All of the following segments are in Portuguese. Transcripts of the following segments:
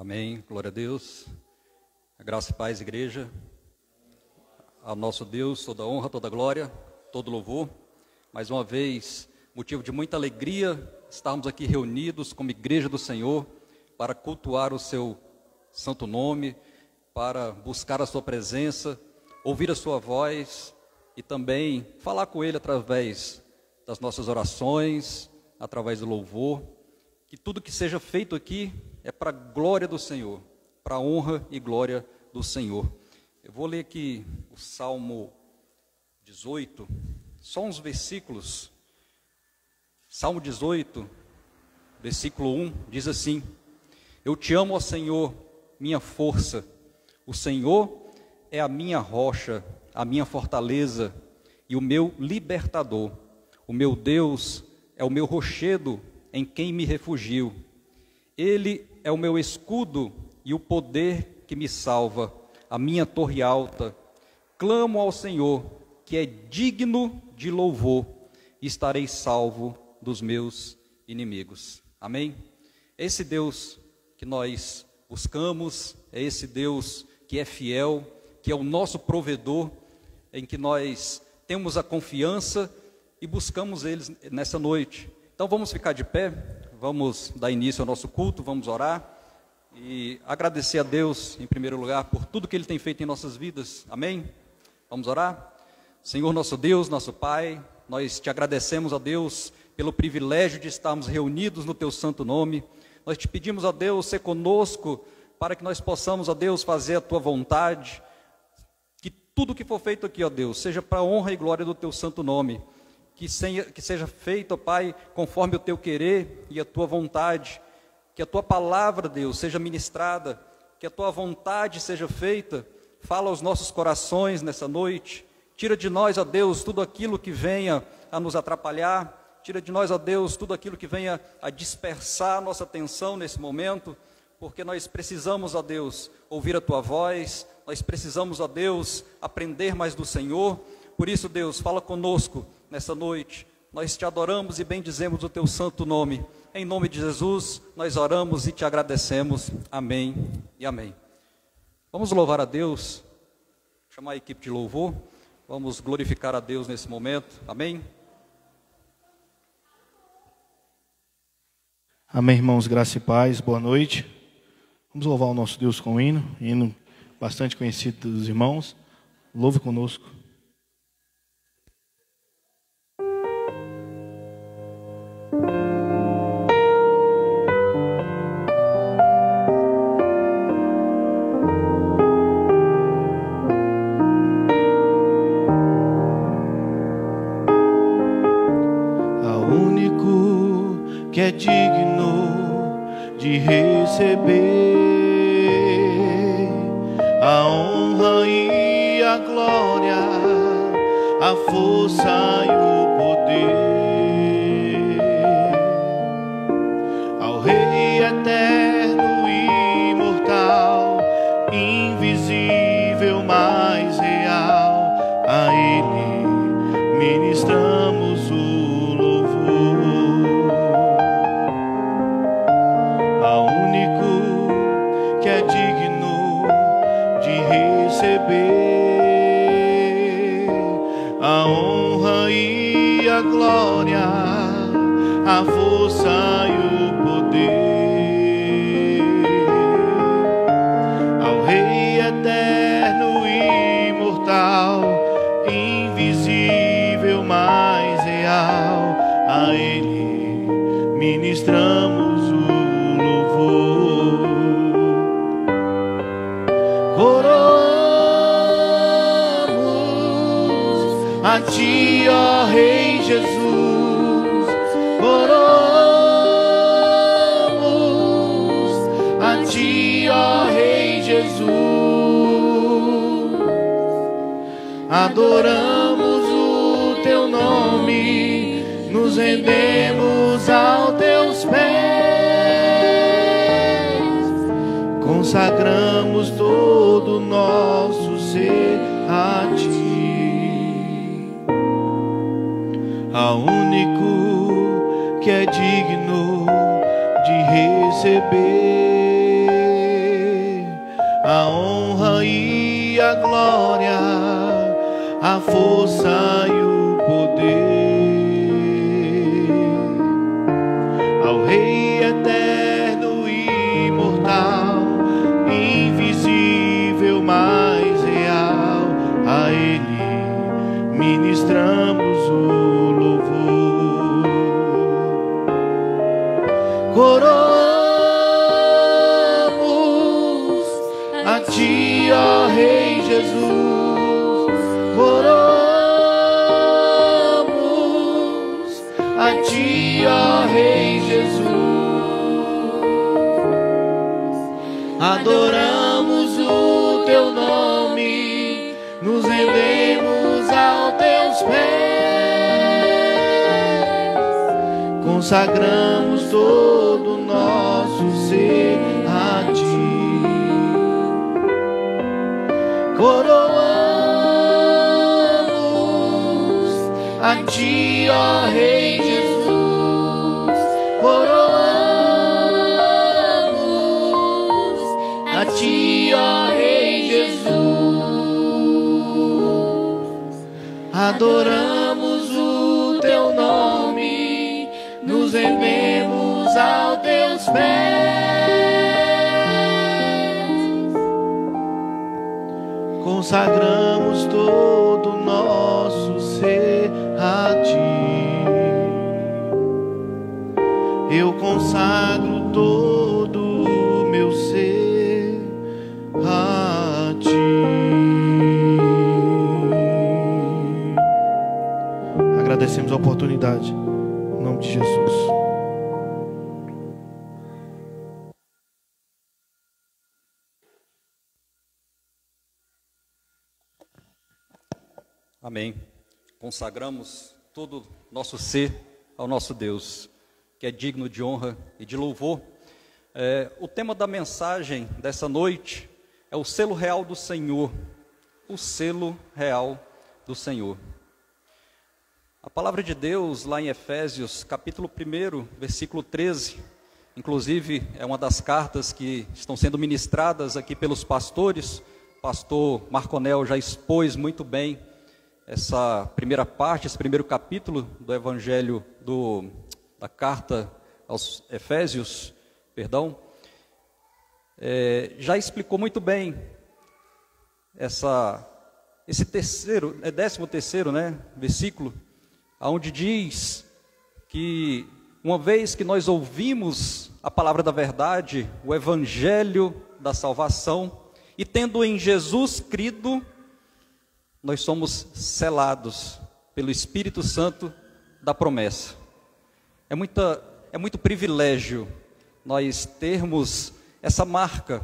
Amém, glória a Deus. A graça e paz, igreja. Ao nosso Deus, toda honra, toda glória, todo louvor. Mais uma vez, motivo de muita alegria estarmos aqui reunidos como igreja do Senhor para cultuar o seu santo nome, para buscar a sua presença, ouvir a sua voz e também falar com Ele através das nossas orações, através do louvor. Que tudo que seja feito aqui é para a glória do Senhor, para a honra e glória do Senhor. Eu vou ler aqui o Salmo 18, só uns versículos. Salmo 18, versículo 1, diz assim: Eu te amo, ó Senhor, minha força. O Senhor é a minha rocha, a minha fortaleza e o meu libertador. O meu Deus é o meu rochedo em quem me refugio. Ele é o meu escudo e o poder que me salva, a minha torre alta. Clamo ao Senhor, que é digno de louvor, e estarei salvo dos meus inimigos. Amém? Esse Deus que nós buscamos, é esse Deus que é fiel, que é o nosso provedor, em que nós temos a confiança e buscamos Ele nessa noite. Então vamos ficar de pé, vamos dar início ao nosso culto, vamos orar e agradecer a Deus, em primeiro lugar, por tudo que Ele tem feito em nossas vidas. Amém? Vamos orar? Senhor nosso Deus, nosso Pai, nós te agradecemos, a Deus, pelo privilégio de estarmos reunidos no Teu santo nome. Nós te pedimos, a Deus, ser conosco, para que nós possamos, a Deus, fazer a Tua vontade. Que tudo que for feito aqui, ó Deus, seja para a honra e glória do Teu santo nome. Que seja feito, ó Pai, conforme o Teu querer e a Tua vontade. Que a Tua palavra, Deus, seja ministrada. Que a Tua vontade seja feita. Fala aos nossos corações nessa noite. Tira de nós, ó Deus, tudo aquilo que venha a nos atrapalhar. Tira de nós, ó Deus, tudo aquilo que venha a dispersar a nossa atenção nesse momento. Porque nós precisamos, ó Deus, ouvir a Tua voz. Nós precisamos, ó Deus, aprender mais do Senhor. Por isso, Deus, fala conosco nessa noite. Nós te adoramos e bendizemos o Teu santo nome. Em nome de Jesus, nós oramos e te agradecemos. Amém e amém. Vamos louvar a Deus, chamar a equipe de louvor. Vamos glorificar a Deus nesse momento. Amém? Amém, irmãos, graça e paz, boa noite. Vamos louvar o nosso Deus com um hino bastante conhecido dos irmãos. Louve conosco. Que é digno de receber a honra e a glória, a força e o poder, ao Rei eterno e imortal, invisível, mais real, a Ele ministramos o a honra e a glória, a força e o poder, ao Rei eterno e imortal, invisível, mais real, a Ele ministramos o louvor. A Ti, ó Rei Jesus, oramos. A Ti, ó Rei Jesus, adoramos o Teu nome, nos rendemos aos Teus pés, consagramos todo o nosso ser a Ti. Ao único que é digno de receber a honra e a glória, a força e o poder ao Rei eterno e imortal, invisível, mais real. A Ele ministramos o louvor. Coroamos a Ti, ó Rei Jesus. Coroamos a Ti, ó Rei Jesus. Adoramos o Teu nome, nos rendemos aos Teus pés, consagramos todo o nosso ser a Ti. Coroamos a Ti, ó Rei Jesus. Coroamos a Ti, ó Rei Jesus. Adoramos o Teu nome, nos rendemos aos Teus pés, consagramos todo o nosso ser a Ti. Eu consagro todo o meu ser a Ti. Agradecemos a oportunidade, em nome de Jesus. Amém. Consagramos todo nosso ser ao nosso Deus, que é digno de honra e de louvor. O tema da mensagem dessa noite é o selo real do Senhor. O selo real do Senhor. A palavra de Deus, lá em Efésios, capítulo 1, versículo 13, inclusive é uma das cartas que estão sendo ministradas aqui pelos pastores. O pastor Marconel já expôs muito bem essa primeira parte, esse primeiro capítulo do Evangelho da carta aos Efésios, já explicou muito bem esse terceiro, 13º, versículo, onde diz que uma vez que nós ouvimos a palavra da verdade, o Evangelho da salvação, e tendo em Jesus crido, nós somos selados pelo Espírito Santo da promessa. É muito privilégio nós termos essa marca.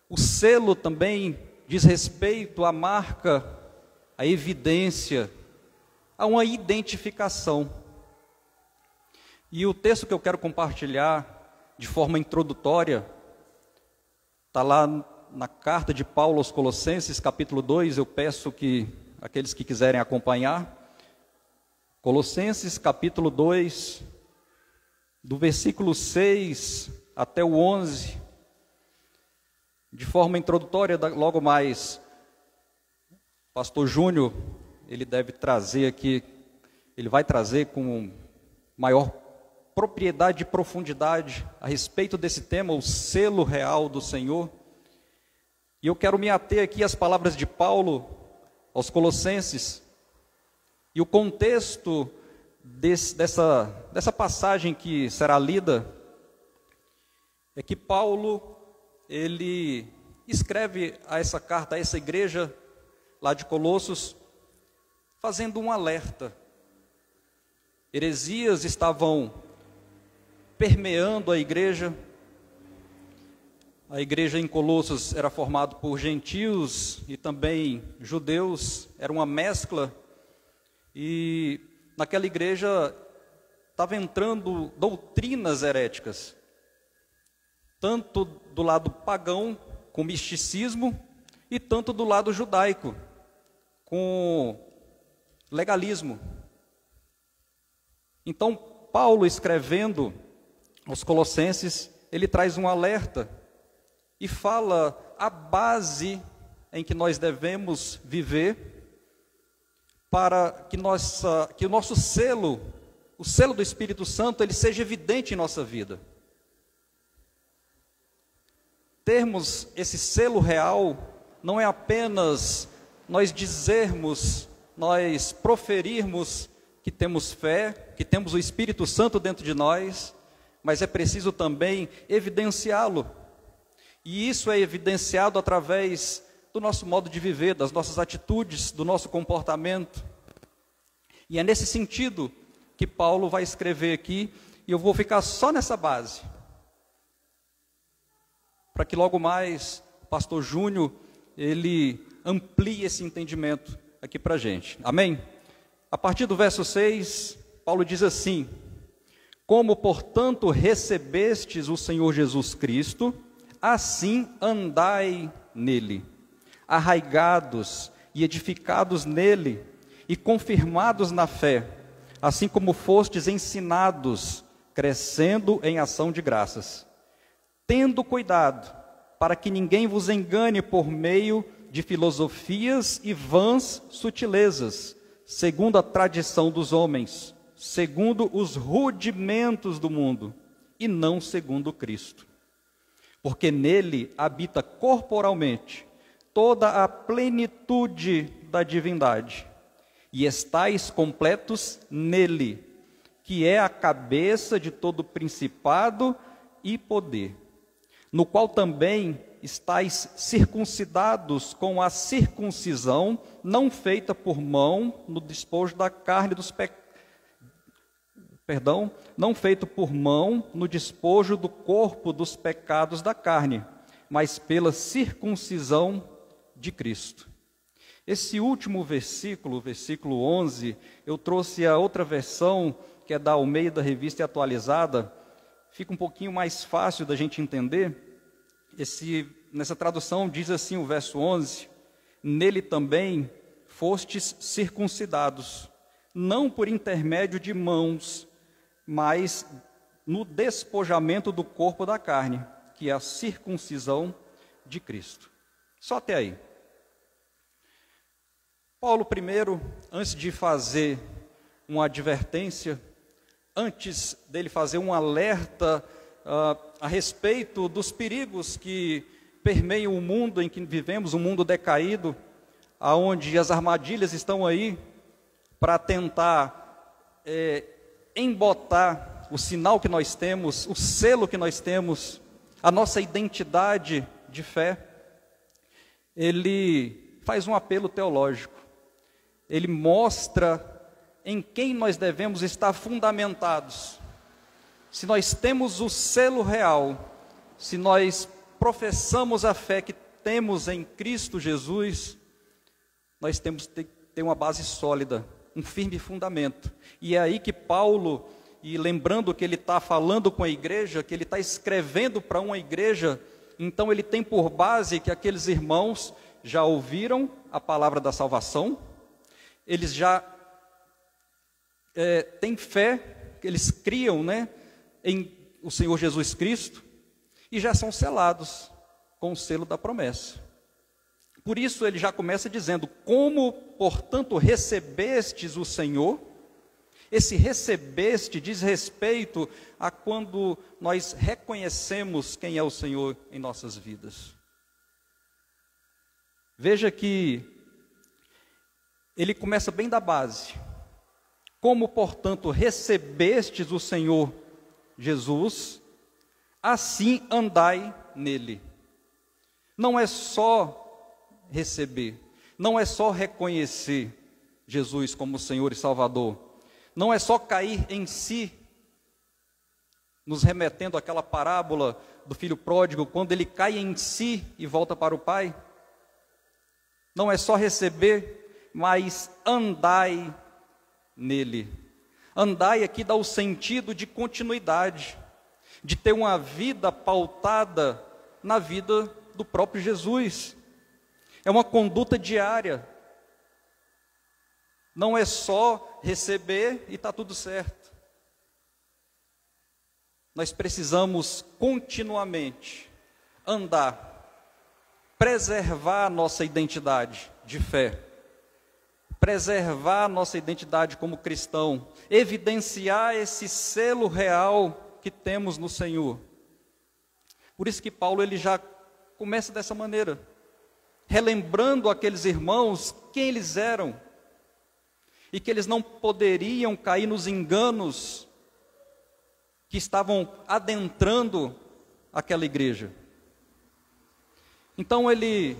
O selo também diz respeito à marca, à evidência, a uma identificação. E o texto que eu quero compartilhar de forma introdutória está lá na carta de Paulo aos Colossenses, capítulo 2, eu peço que aqueles que quiserem acompanhar. Colossenses, capítulo 2, do versículo 6 até o 11, de forma introdutória, logo mais, pastor Júnior, ele deve trazer aqui, ele vai trazer com maior propriedade e profundidade a respeito desse tema, o selo real do Senhor. E eu quero me ater aqui às palavras de Paulo aos Colossenses. E o contexto dessa passagem que será lida é que Paulo, ele escreve a essa carta, a essa igreja lá de Colossos, fazendo um alerta. Heresias estavam permeando a igreja. A igreja em Colossos era formada por gentios e também judeus, era uma mescla, e naquela igreja estava entrando doutrinas heréticas, tanto do lado pagão, com misticismo, e tanto do lado judaico, com legalismo. Então, Paulo, escrevendo aos Colossenses, ele traz um alerta e fala a base em que nós devemos viver para que o nosso selo, o selo do Espírito Santo, ele seja evidente em nossa vida. Termos esse selo real não é apenas nós dizermos, nós proferirmos que temos fé, que temos o Espírito Santo dentro de nós, mas é preciso também evidenciá-lo. E isso é evidenciado através do nosso modo de viver, das nossas atitudes, do nosso comportamento. E é nesse sentido que Paulo vai escrever aqui, e eu vou ficar só nessa base, para que logo mais o pastor Júnior, ele amplie esse entendimento aqui para a gente. Amém? A partir do verso 6, Paulo diz assim: como, portanto, recebestes o Senhor Jesus Cristo, assim andai nele, arraigados e edificados nele, e confirmados na fé, assim como fostes ensinados, crescendo em ação de graças, tendo cuidado para que ninguém vos engane por meio de filosofias e vãs sutilezas, segundo a tradição dos homens, segundo os rudimentos do mundo, e não segundo Cristo. Porque nele habita corporalmente toda a plenitude da divindade, e estáis completos nele, que é a cabeça de todo principado e poder, no qual também estáis circuncidados com a circuncisão não feita por mão no despojo da carne dos não feito por mão no despojo do corpo dos pecados da carne, mas pela circuncisão de Cristo. Esse último versículo, versículo 11, eu trouxe a outra versão, que é da Almeida Revista Atualizada. Fica um pouquinho mais fácil da gente entender. Nessa tradução diz assim o verso 11: nele também fostes circuncidados, não por intermédio de mãos, mas no despojamento do corpo da carne, que é a circuncisão de Cristo. Só até aí. Paulo, primeiro, antes de fazer uma advertência, antes dele fazer um alerta a respeito dos perigos que permeiam o mundo em que vivemos, um mundo decaído, aonde as armadilhas estão aí para tentar embotar o sinal que nós temos, o selo que nós temos, a nossa identidade de fé. Ele faz um apelo teológico. Ele mostra em quem nós devemos estar fundamentados. Se nós temos o selo real, se nós professamos a fé que temos em Cristo Jesus, nós temos que ter uma base sólida, um firme fundamento. E é aí que Paulo, e lembrando que ele está falando com a igreja, que ele está escrevendo para uma igreja, então ele tem por base que aqueles irmãos já ouviram a palavra da salvação, eles já têm fé, eles criam, em o Senhor Jesus Cristo, e já são selados com o selo da promessa. Por isso ele já começa dizendo: como, portanto, recebestes o Senhor. Esse recebeste diz respeito a quando nós reconhecemos quem é o Senhor em nossas vidas. Veja que ele começa bem da base. Como, portanto, recebestes o Senhor Jesus, assim andai nele. Não é só receber, não é só reconhecer Jesus como Senhor e Salvador, não é só cair em si, nos remetendo àquela parábola do filho pródigo, quando ele cai em si e volta para o Pai. Não é só receber, mas andai nele. Andai aqui dá o sentido de continuidade, de ter uma vida pautada na vida do próprio Jesus. É uma conduta diária. Não é só receber e está tudo certo. Nós precisamos continuamente andar, preservar a nossa identidade de fé, preservar a nossa identidade como cristão, evidenciar esse selo real que temos no Senhor. Por isso que Paulo ele já começa dessa maneira, relembrando aqueles irmãos quem eles eram, e que eles não poderiam cair nos enganos que estavam adentrando aquela igreja. Então ele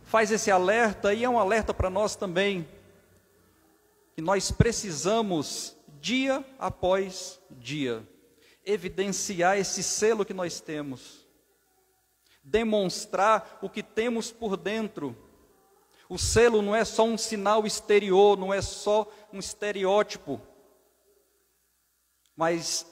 faz esse alerta, e é um alerta para nós também, que nós precisamos, dia após dia, evidenciar esse selo que nós temos, demonstrar o que temos por dentro. O selo não é só um sinal exterior, não é só um estereótipo, mas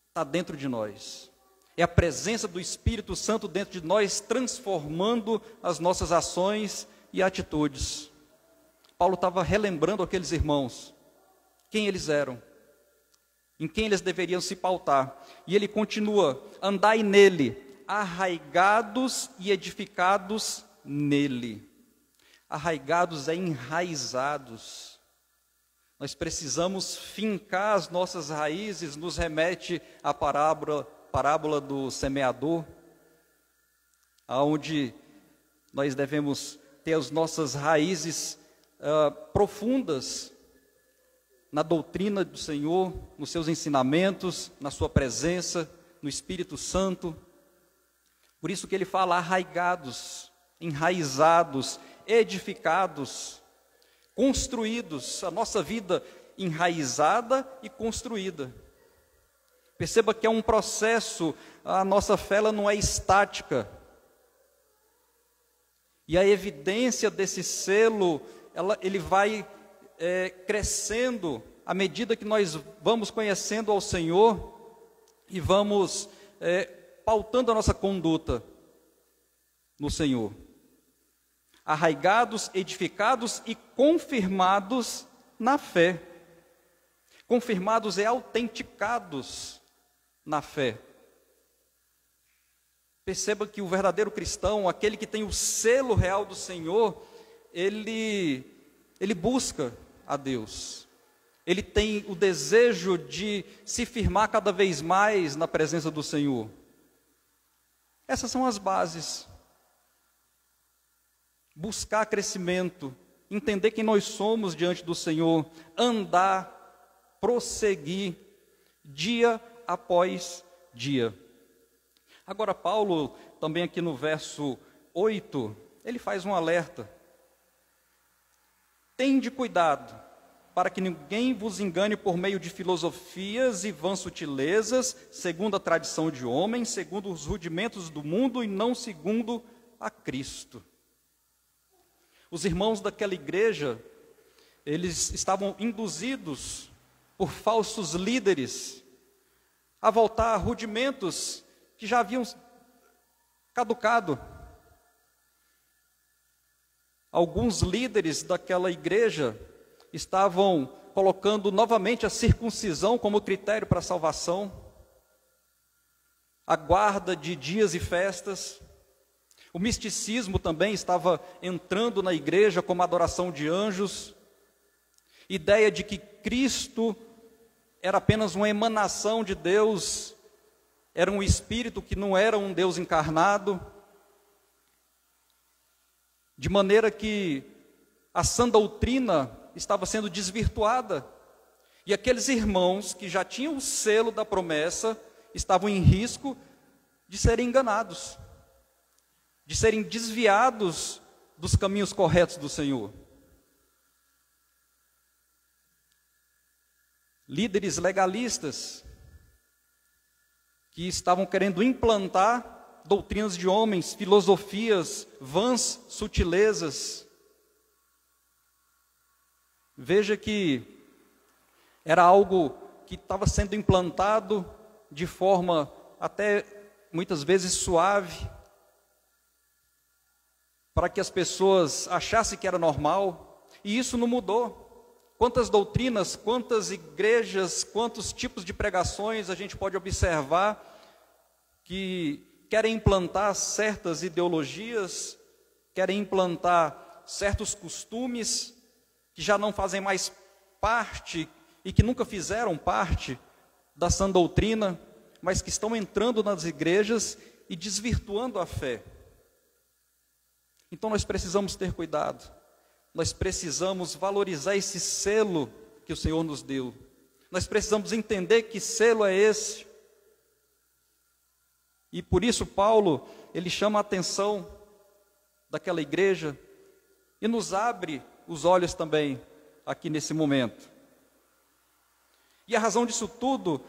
está dentro de nós. É a presença do Espírito Santo dentro de nós, transformando as nossas ações e atitudes. Paulo estava relembrando aqueles irmãos, quem eles eram, em quem eles deveriam se pautar. E ele continua: andai nele, arraigados e edificados nele. Arraigados é enraizados. Nós precisamos fincar as nossas raízes, nos remete à parábola do semeador, onde nós devemos ter as nossas raízes profundas na doutrina do Senhor, nos seus ensinamentos, na sua presença, no Espírito Santo. Por isso que ele fala arraigados, enraizados, edificados, construídos, a nossa vida enraizada e construída. Perceba que é um processo, a nossa fé ela não é estática. E a evidência desse selo, ele vai crescendo à medida que nós vamos conhecendo ao Senhor e vamos pautando a nossa conduta no Senhor. Arraigados, edificados e confirmados na fé. Confirmados é autenticados na fé. Perceba que o verdadeiro cristão, aquele que tem o selo real do Senhor, ele busca a Deus. Ele tem o desejo de se firmar cada vez mais na presença do Senhor. Essas são as bases. Buscar crescimento, entender quem nós somos diante do Senhor, andar, prosseguir, dia após dia. Agora Paulo, também aqui no verso 8, ele faz um alerta. Tende cuidado, para que ninguém vos engane por meio de filosofias e vãs sutilezas, segundo a tradição de homens, segundo os rudimentos do mundo e não segundo a Cristo. Os irmãos daquela igreja, eles estavam induzidos por falsos líderes a voltar a rudimentos que já haviam caducado. Alguns líderes daquela igreja estavam colocando novamente a circuncisão como critério para a salvação, a guarda de dias e festas. O misticismo também estava entrando na igreja como adoração de anjos. Ideia de que Cristo era apenas uma emanação de Deus, era um espírito que não era um Deus encarnado. De maneira que a sã doutrina estava sendo desvirtuada. E aqueles irmãos que já tinham o selo da promessa estavam em risco de serem enganados, de serem desviados dos caminhos corretos do Senhor. Líderes legalistas que estavam querendo implantar doutrinas de homens, filosofias, vãs sutilezas. Veja que era algo que estava sendo implantado de forma até muitas vezes suave, para que as pessoas achassem que era normal, e isso não mudou. Quantas doutrinas, quantas igrejas, quantos tipos de pregações a gente pode observar que querem implantar certas ideologias, querem implantar certos costumes que já não fazem mais parte e que nunca fizeram parte da sã doutrina, mas que estão entrando nas igrejas e desvirtuando a fé. Então nós precisamos ter cuidado, nós precisamos valorizar esse selo que o Senhor nos deu, nós precisamos entender que selo é esse. E por isso Paulo, ele chama a atenção daquela igreja e nos abre os olhos também aqui nesse momento. E a razão disso tudo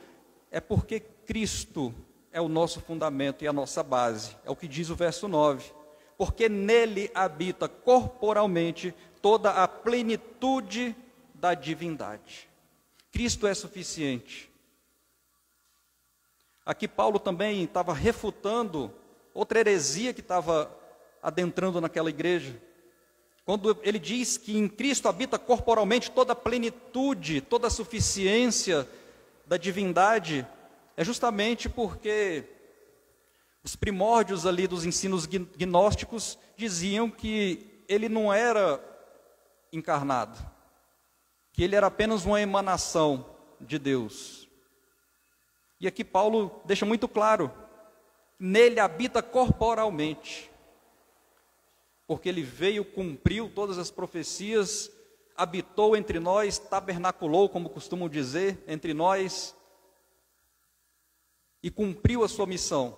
é porque Cristo é o nosso fundamento e a nossa base. É o que diz o verso 9. Porque nele habita corporalmente toda a plenitude da divindade. Cristo é suficiente. Aqui Paulo também estava refutando outra heresia que estava adentrando naquela igreja. Quando ele diz que em Cristo habita corporalmente toda a plenitude, toda a suficiência da divindade, é justamente porque os primórdios ali dos ensinos gnósticos diziam que ele não era encarnado, que ele era apenas uma emanação de Deus. E aqui Paulo deixa muito claro, nele habita corporalmente, porque ele veio, cumpriu todas as profecias, habitou entre nós, tabernaculou, como costumam dizer, entre nós, e cumpriu a sua missão.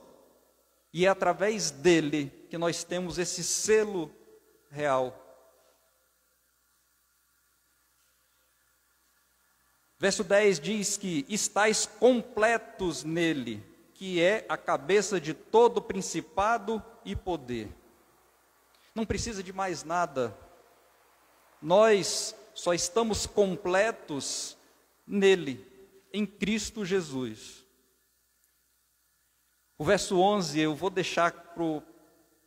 E é através dele que nós temos esse selo real. Verso 10 diz que estáis completos nele, que é a cabeça de todo principado e poder. Não precisa de mais nada. Nós só estamos completos nele, em Cristo Jesus. O verso 11 eu vou deixar para o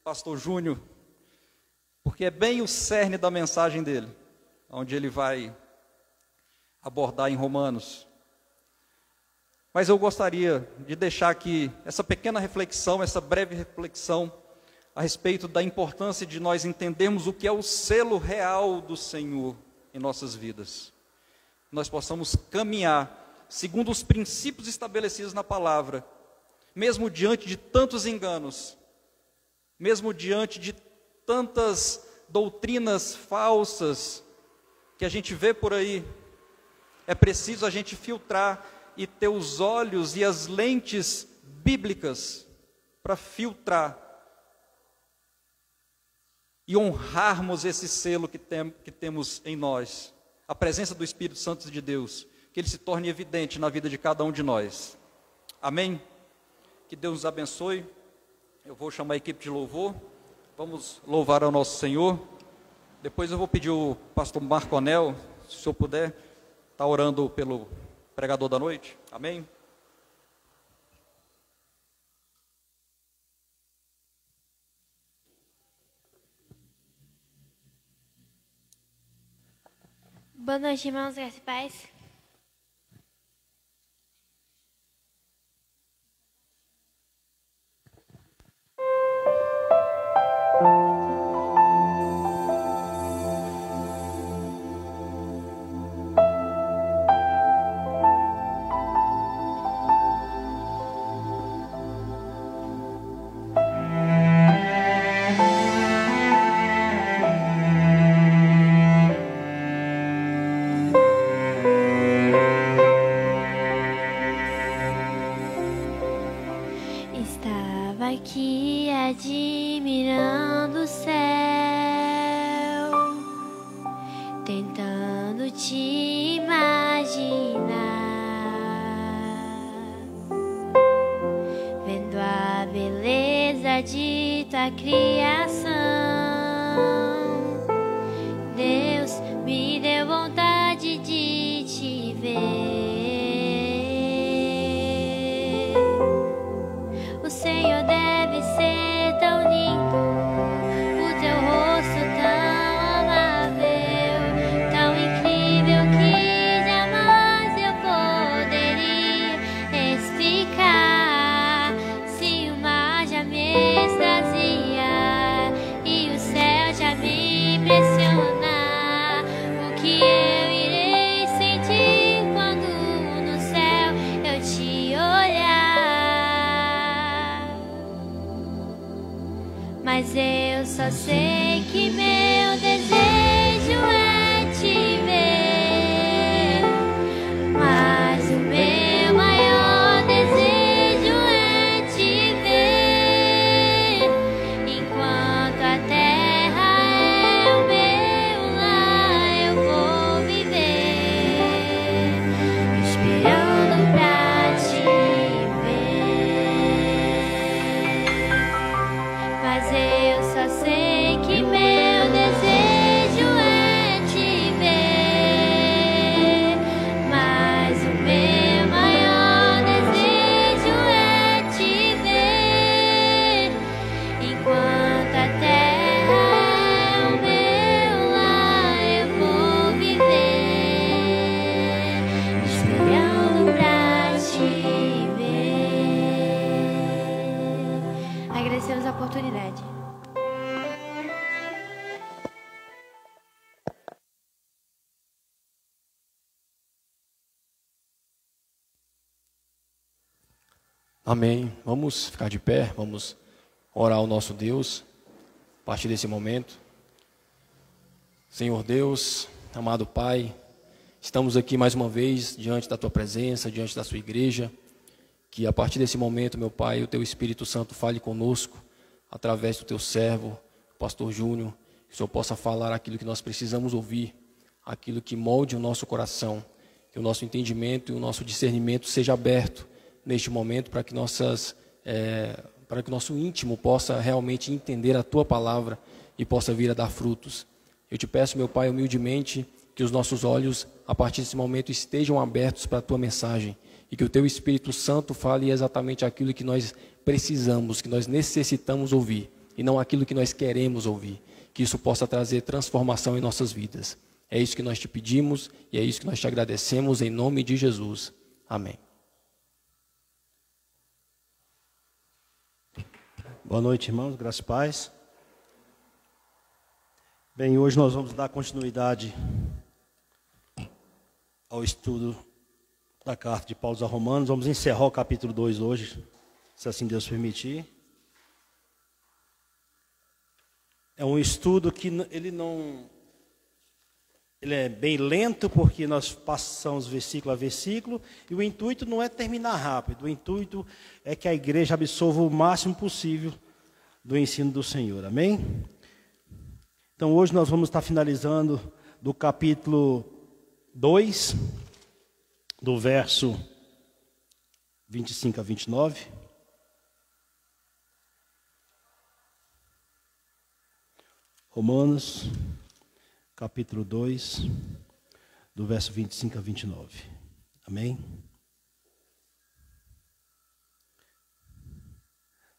pastor Júnior, porque é bem o cerne da mensagem dele, onde ele vai abordar em Romanos. Mas eu gostaria de deixar aqui essa pequena reflexão, essa breve reflexão, a respeito da importância de nós entendermos o que é o selo real do Senhor em nossas vidas. Nós possamos caminhar segundo os princípios estabelecidos na palavra, mesmo diante de tantos enganos, mesmo diante de tantas doutrinas falsas que a gente vê por aí, é preciso a gente filtrar e ter os olhos e as lentes bíblicas para filtrar e honrarmos esse selo que temos em nós, a presença do Espírito Santo de Deus, que ele se torne evidente na vida de cada um de nós. Amém? Que Deus nos abençoe. Eu vou chamar a equipe de louvor, vamos louvar ao nosso Senhor. Depois eu vou pedir o pastor Marco Anel, se o senhor puder, estar orando pelo pregador da noite. Amém? Boa noite, irmãos, graça e paz. Estava aqui admirando o céu, tentando te imaginar, vendo a beleza de tua criação. Deus me deu vontade de te ver. O Senhor deve ser tão lindo, o teu rosto tão amável, tão incrível que jamais eu poderia explicar. Se uma só sei que meu desejo é te ver, mas o meu maior desejo é te ver. Enquanto a terra é o meu lar, eu vou viver, esperando pra te ver. Mas eu só sei que meu desejo é te ver, mas o meu maior desejo é te ver. Enquanto a terra é o meu lar, eu vou viver, esperando pra te ver. Agradecemos a oportunidade. Amém. Vamos ficar de pé, vamos orar ao nosso Deus a partir desse momento. Senhor Deus, amado Pai, estamos aqui mais uma vez diante da Tua presença, diante da Sua igreja. Que a partir desse momento, meu Pai, o Teu Espírito Santo fale conosco através do Teu servo, o Pastor Júnior, que o Senhor possa falar aquilo que nós precisamos ouvir, aquilo que molde o nosso coração, que o nosso entendimento e o nosso discernimento seja aberto neste momento para que para que o nosso íntimo possa realmente entender a Tua palavra e possa vir a dar frutos. Eu te peço, meu Pai, humildemente, que os nossos olhos, a partir desse momento, estejam abertos para a Tua mensagem e que o Teu Espírito Santo fale exatamente aquilo que nós precisamos, que nós necessitamos ouvir e não aquilo que nós queremos ouvir. Que isso possa trazer transformação em nossas vidas. É isso que nós te pedimos e é isso que nós te agradecemos em nome de Jesus. Amém. Boa noite, irmãos, graças e paz. Bem, hoje nós vamos dar continuidade ao estudo da carta de Paulo aos Romanos. Vamos encerrar o capítulo 2 hoje, se assim Deus permitir. É um estudo que ele é bem lento, porque nós passamos versículo a versículo, e o intuito não é terminar rápido, o intuito é que a igreja absorva o máximo possível do ensino do Senhor, amém? Então hoje nós vamos estar finalizando do capítulo 2, do verso 25 a 29. Romanos, capítulo 2, do verso 25 a 29. Amém?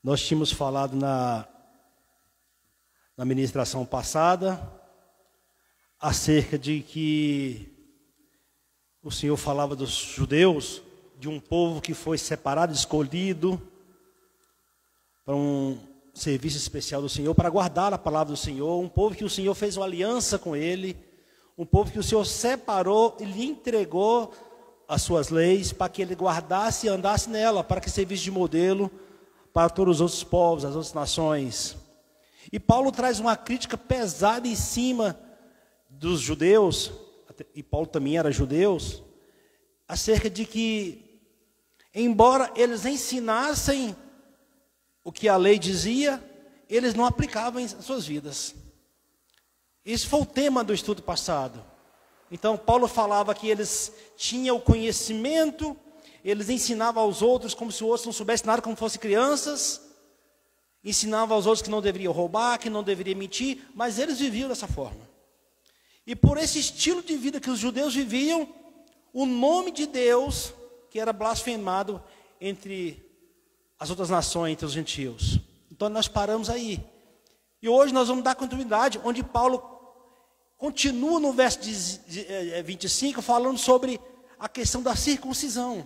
Nós tínhamos falado na ministração passada acerca de que o Senhor falava dos judeus, de um povo que foi separado, escolhido para um serviço especial do Senhor, para guardar a palavra do Senhor, um povo que o Senhor fez uma aliança com ele, um povo que o Senhor separou e lhe entregou as suas leis para que ele guardasse e andasse nela, para que servisse de modelo para todos os outros povos, as outras nações. E Paulo traz uma crítica pesada em cima dos judeus, e Paulo também era judeu, acerca de que, embora eles ensinassem o que a lei dizia, eles não aplicavam em suas vidas. Esse foi o tema do estudo passado. Então Paulo falava que eles tinham o conhecimento, eles ensinavam aos outros como se os outros não soubessem nada, como fossem crianças, ensinavam aos outros que não deveriam roubar, que não deveriam mentir, mas eles viviam dessa forma. E por esse estilo de vida que os judeus viviam, o nome de Deus, que era blasfemado entre as outras nações, entre os gentios. Então nós paramos aí. E hoje nós vamos dar continuidade, onde Paulo continua no verso 25, falando sobre a questão da circuncisão.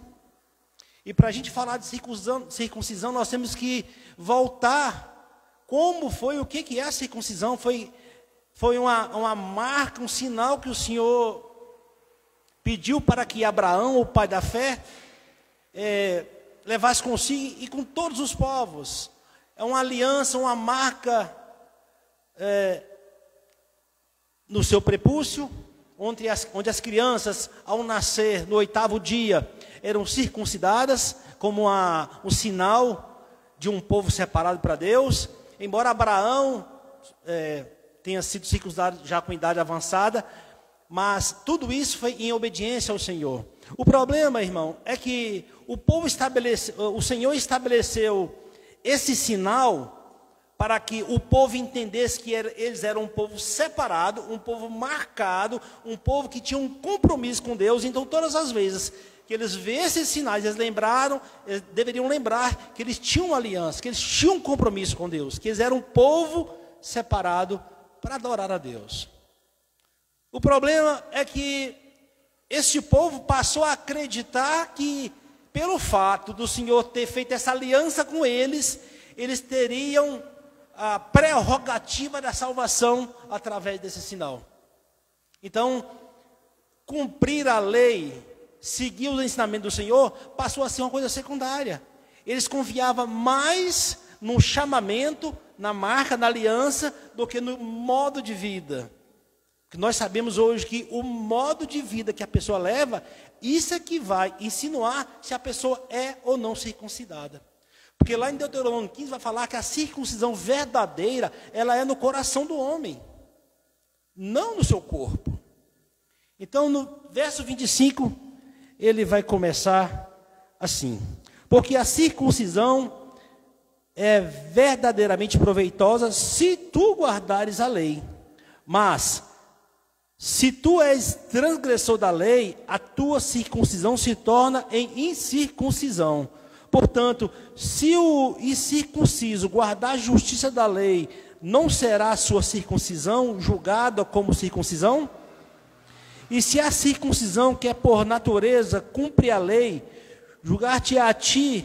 E para a gente falar de circuncisão, nós temos que voltar como foi, o que é a circuncisão. Foi uma marca, um sinal que o Senhor pediu para que Abraão, o pai da fé, levasse consigo e com todos os povos. É uma aliança, uma marca no seu prepúcio, onde as crianças, ao nascer no 8º dia, eram circuncidadas como um sinal de um povo separado para Deus. Embora Abraão tenha sido circuncidado já com idade avançada, mas tudo isso foi em obediência ao Senhor. O problema, irmão, é que o Senhor estabeleceu esse sinal para que o povo entendesse que eles eram um povo separado, um povo marcado, um povo que tinha um compromisso com Deus. Então, todas as vezes que eles vêem esses sinais, eles deveriam lembrar que eles tinham uma aliança, que eles tinham um compromisso com Deus, que eles eram um povo separado para adorar a Deus. O problema é que este povo passou a acreditar que, pelo fato do Senhor ter feito essa aliança com eles, eles teriam a prerrogativa da salvação através desse sinal. Então, cumprir a lei, seguir os ensinamentos do Senhor, passou a ser uma coisa secundária. Eles confiavam mais no chamamento, na marca, na aliança, do que no modo de vida. Porque nós sabemos hoje que o modo de vida que a pessoa leva, isso é que vai insinuar se a pessoa é ou não circuncidada. Porque lá em Deuteronômio 15 vai falar que a circuncisão verdadeira, ela é no coração do homem, não no seu corpo. Então, no verso 25, ele vai começar assim: porque a circuncisão é verdadeiramente proveitosa se tu guardares a lei. Mas, se tu és transgressor da lei, a tua circuncisão se torna em incircuncisão. Portanto, se o incircunciso guardar a justiça da lei, não será a sua circuncisão julgada como circuncisão? E se a circuncisão, que é por natureza, cumpre a lei, julgar-te a ti,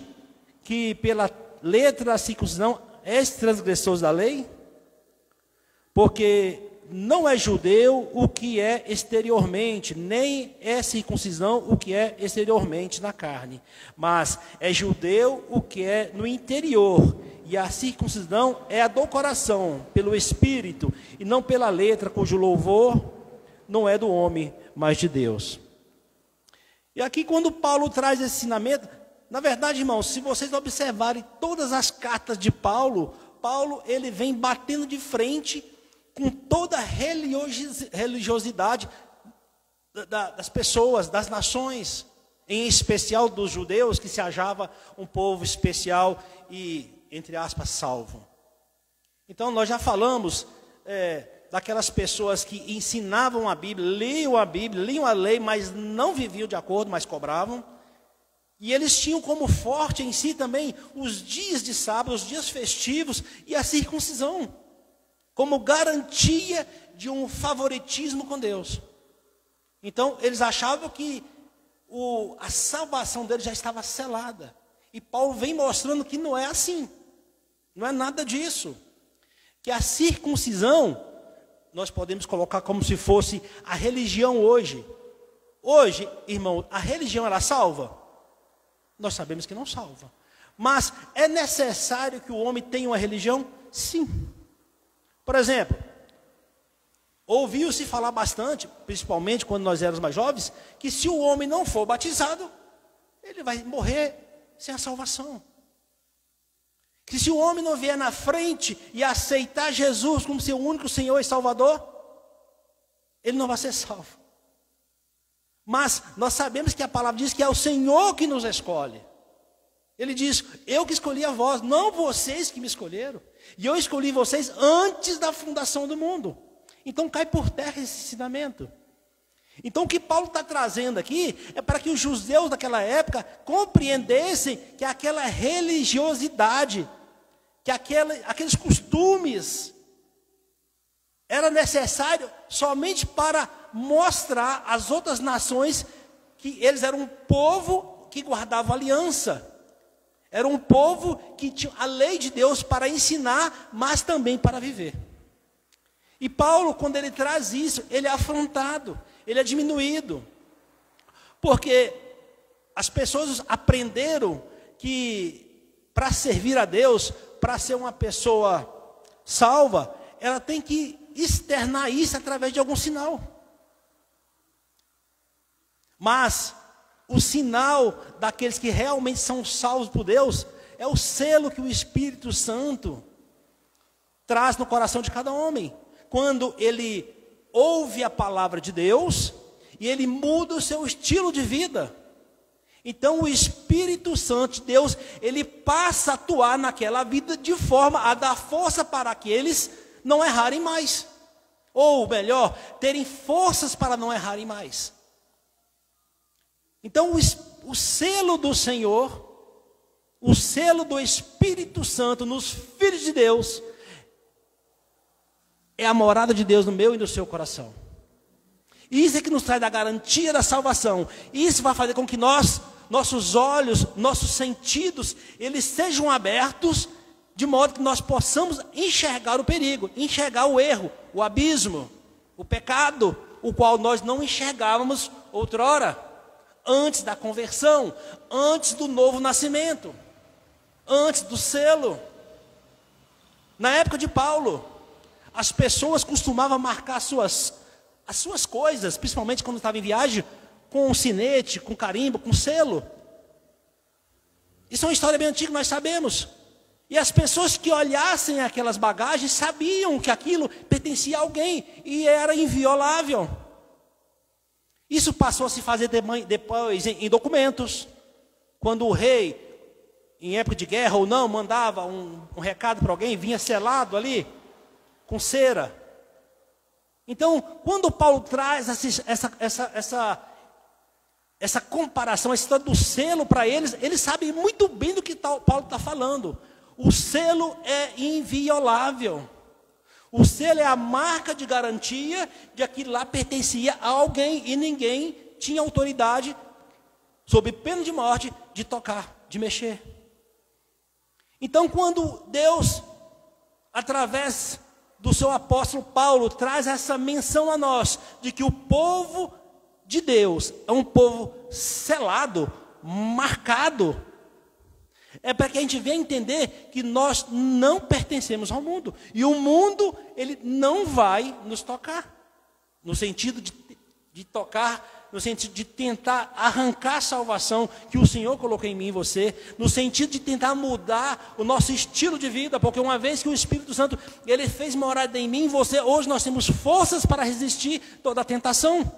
que pela letra da circuncisão és transgressor da lei? Porque não é judeu o que é exteriormente, nem é circuncisão o que é exteriormente na carne, mas é judeu o que é no interior, e a circuncisão é a do coração, pelo Espírito, e não pela letra, cujo louvor não é do homem, mas de Deus. E aqui, quando Paulo traz esse ensinamento, na verdade, irmãos, se vocês observarem todas as cartas de Paulo, ele vem batendo de frente com toda a religiosidade das pessoas, das nações, em especial dos judeus, que se achava um povo especial e, entre aspas, salvo. Então, nós já falamos daquelas pessoas que ensinavam a Bíblia, liam a lei, mas não viviam de acordo, mas cobravam. E eles tinham como forte em si também os dias de sábado, os dias festivos e a circuncisão, como garantia de um favoritismo com Deus. Então, eles achavam que a salvação deles já estava selada. E Paulo vem mostrando que não é assim. Não é nada disso. Que a circuncisão, nós podemos colocar como se fosse a religião hoje. Hoje, irmão, a religião ela salva? Nós sabemos que não salva. Mas é necessário que o homem tenha uma religião? Sim. Por exemplo, ouviu-se falar bastante, principalmente quando nós éramos mais jovens, que se o homem não for batizado, ele vai morrer sem a salvação. Que se o homem não vier na frente e aceitar Jesus como seu único Senhor e Salvador, ele não vai ser salvo. Mas nós sabemos que a palavra diz que é o Senhor que nos escolhe. Ele diz: eu que escolhi a vós, não vocês que me escolheram. E eu escolhi vocês antes da fundação do mundo. Então cai por terra esse ensinamento. Então o que Paulo está trazendo aqui é para que os judeus daquela época compreendessem que aquela religiosidade, que aqueles costumes, era necessário somente para mostrar às outras nações que eles eram um povo que guardava aliança. Era um povo que tinha a lei de Deus para ensinar, mas também para viver. E Paulo, quando ele traz isso, ele é afrontado, ele é diminuído. Porque as pessoas aprenderam que para servir a Deus, para ser uma pessoa salva, ela tem que externar isso através de algum sinal. Mas o sinal daqueles que realmente são salvos por Deus é o selo que o Espírito Santo traz no coração de cada homem. Quando ele ouve a palavra de Deus e ele muda o seu estilo de vida. Então o Espírito Santo de Deus, ele passa a atuar naquela vida de forma a dar força para que eles não errarem mais. Ou melhor, terem forças para não errarem mais. Então o selo do Senhor, o selo do Espírito Santo nos filhos de Deus, é a morada de Deus no meu e no seu coração. Isso é que nos traz a garantia da salvação. Isso vai fazer com que nossos olhos, nossos sentidos, eles sejam abertos, de modo que nós possamos enxergar o perigo, enxergar o erro, o abismo, o pecado, o qual nós não enxergávamos outrora, antes da conversão, antes do novo nascimento, antes do selo. Na época de Paulo, as pessoas costumavam marcar as suas coisas, principalmente quando estavam em viagem, com um sinete, com carimbo, com selo. Isso é uma história bem antiga, nós sabemos. E as pessoas que olhassem aquelas bagagens sabiam que aquilo pertencia a alguém e era inviolável. Isso passou a se fazer depois em documentos. Quando o rei, em época de guerra ou não, mandava um recado para alguém, vinha selado ali, com cera. Então, quando Paulo traz essa comparação, essa história do selo para eles sabem muito bem do que Paulo está falando. O selo é inviolável. O selo é a marca de garantia de que aquilo lá pertencia a alguém e ninguém tinha autoridade, sob pena de morte, de tocar, de mexer. Então, quando Deus, através do seu apóstolo Paulo, traz essa menção a nós, de que o povo de Deus é um povo selado, marcado, é para que a gente venha entender que nós não pertencemos ao mundo. E o mundo, ele não vai nos tocar. No sentido de tocar, no sentido de tentar arrancar a salvação que o Senhor colocou em mim e você. No sentido de tentar mudar o nosso estilo de vida. Porque uma vez que o Espírito Santo, ele fez morada em mim e você, hoje nós temos forças para resistir toda a tentação.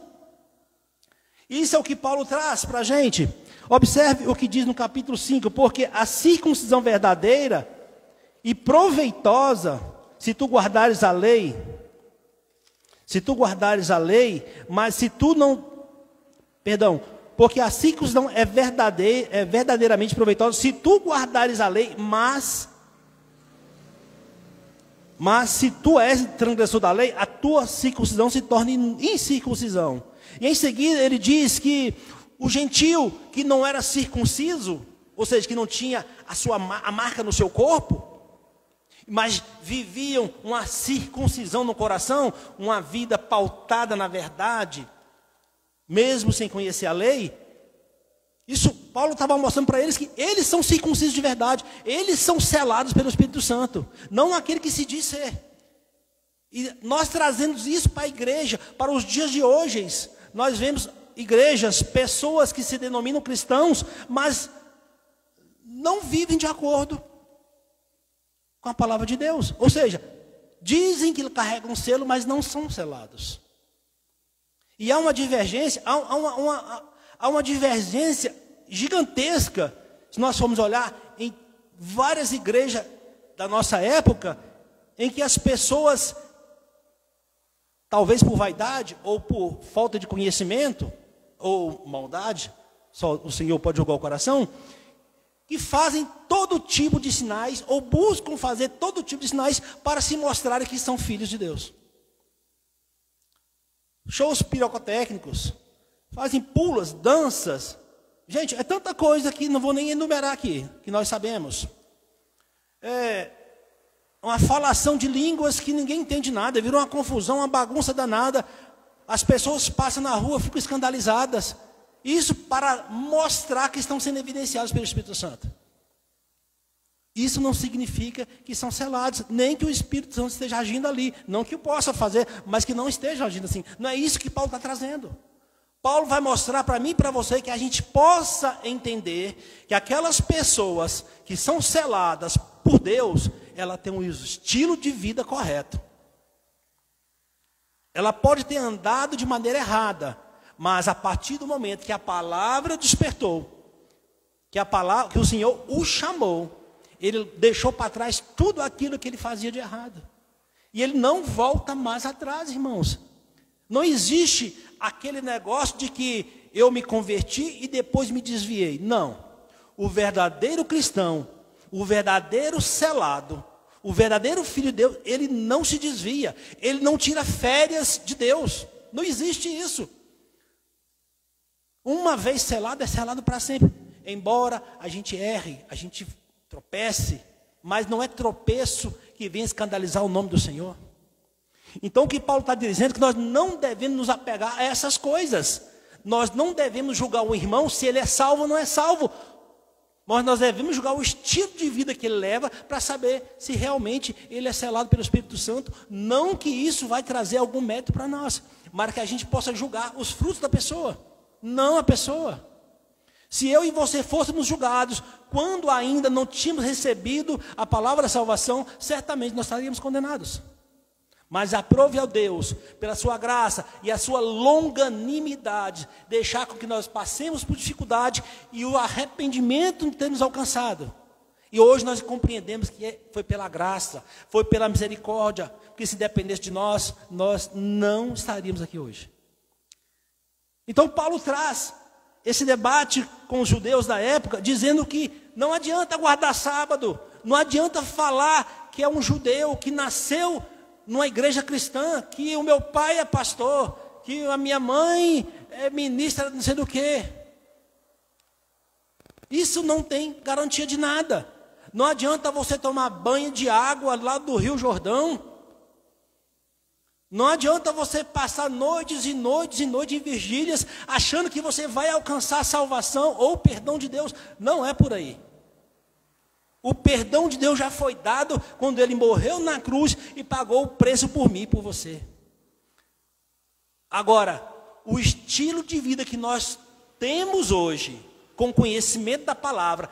Isso é o que Paulo traz para a gente. Observe o que diz no capítulo 5, porque a circuncisão verdadeira e proveitosa, se tu guardares a lei, mas se tu não, porque a circuncisão é verdadeiramente proveitosa, se tu guardares a lei, mas se tu és transgressor da lei, a tua circuncisão se torna incircuncisão. E em seguida ele diz que o gentio que não era circunciso, ou seja, que não tinha a marca no seu corpo, mas viviam uma circuncisão no coração, uma vida pautada na verdade, mesmo sem conhecer a lei. Isso Paulo estava mostrando para eles que eles são circuncisos de verdade, eles são selados pelo Espírito Santo, não aquele que se diz ser. E nós trazemos isso para a igreja, para os dias de hoje. Nós vemos igrejas, pessoas que se denominam cristãos, mas não vivem de acordo com a palavra de Deus. Ou seja, dizem que carregam um selo, mas não são selados. E há uma divergência, há uma divergência gigantesca, se nós formos olhar em várias igrejas da nossa época, em que as pessoas, talvez por vaidade ou por falta de conhecimento, ou maldade, só o Senhor pode julgar o coração, que fazem todo tipo de sinais, ou buscam fazer todo tipo de sinais para se mostrarem que são filhos de Deus. Shows pirotécnicos, fazem pulas, danças. Gente, é tanta coisa que não vou nem enumerar aqui, que nós sabemos. É uma falação de línguas que ninguém entende nada, virou uma confusão, uma bagunça danada. As pessoas passam na rua, ficam escandalizadas. Isso para mostrar que estão sendo evidenciados pelo Espírito Santo. Isso não significa que são selados, nem que o Espírito Santo esteja agindo ali. Não que o possa fazer, mas que não esteja agindo assim. Não é isso que Paulo está trazendo. Paulo vai mostrar para mim e para você que a gente possa entender que aquelas pessoas que são seladas por Deus, ela tem um estilo de vida correto. Ela pode ter andado de maneira errada, mas a partir do momento que a palavra despertou, que o Senhor o chamou, ele deixou para trás tudo aquilo que ele fazia de errado. E ele não volta mais atrás, irmãos. Não existe aquele negócio de que eu me converti e depois me desviei. Não. O verdadeiro cristão, o verdadeiro selado, o verdadeiro filho de Deus, ele não se desvia. Ele não tira férias de Deus. Não existe isso. Uma vez selado, é selado para sempre. Embora a gente erre, a gente tropece, mas não é tropeço que vem escandalizar o nome do Senhor. Então o que Paulo está dizendo é que nós não devemos nos apegar a essas coisas. Nós não devemos julgar o irmão se ele é salvo ou não é salvo. Mas nós devemos julgar o estilo de vida que ele leva para saber se realmente ele é selado pelo Espírito Santo. Não que isso vai trazer algum mérito para nós, mas que a gente possa julgar os frutos da pessoa, não a pessoa. Se eu e você fôssemos julgados quando ainda não tínhamos recebido a palavra da salvação, certamente nós estaríamos condenados. Mas aprove ao Deus, pela sua graça e a sua longanimidade, deixar com que nós passemos por dificuldade e o arrependimento ter nos alcançado. E hoje nós compreendemos que foi pela graça, foi pela misericórdia, porque se dependesse de nós, nós não estaríamos aqui hoje. Então Paulo traz esse debate com os judeus da época, dizendo que não adianta guardar sábado, não adianta falar que é um judeu que nasceu numa igreja cristã, que o meu pai é pastor, que a minha mãe é ministra não sei do quê. Isso não tem garantia de nada. Não adianta você tomar banho de água lá do Rio Jordão. Não adianta você passar noites e noites e noites em vigílias, achando que você vai alcançar a salvação ou o perdão de Deus. Não é por aí. O perdão de Deus já foi dado quando ele morreu na cruz e pagou o preço por mim e por você. Agora, o estilo de vida que nós temos hoje, com conhecimento da palavra,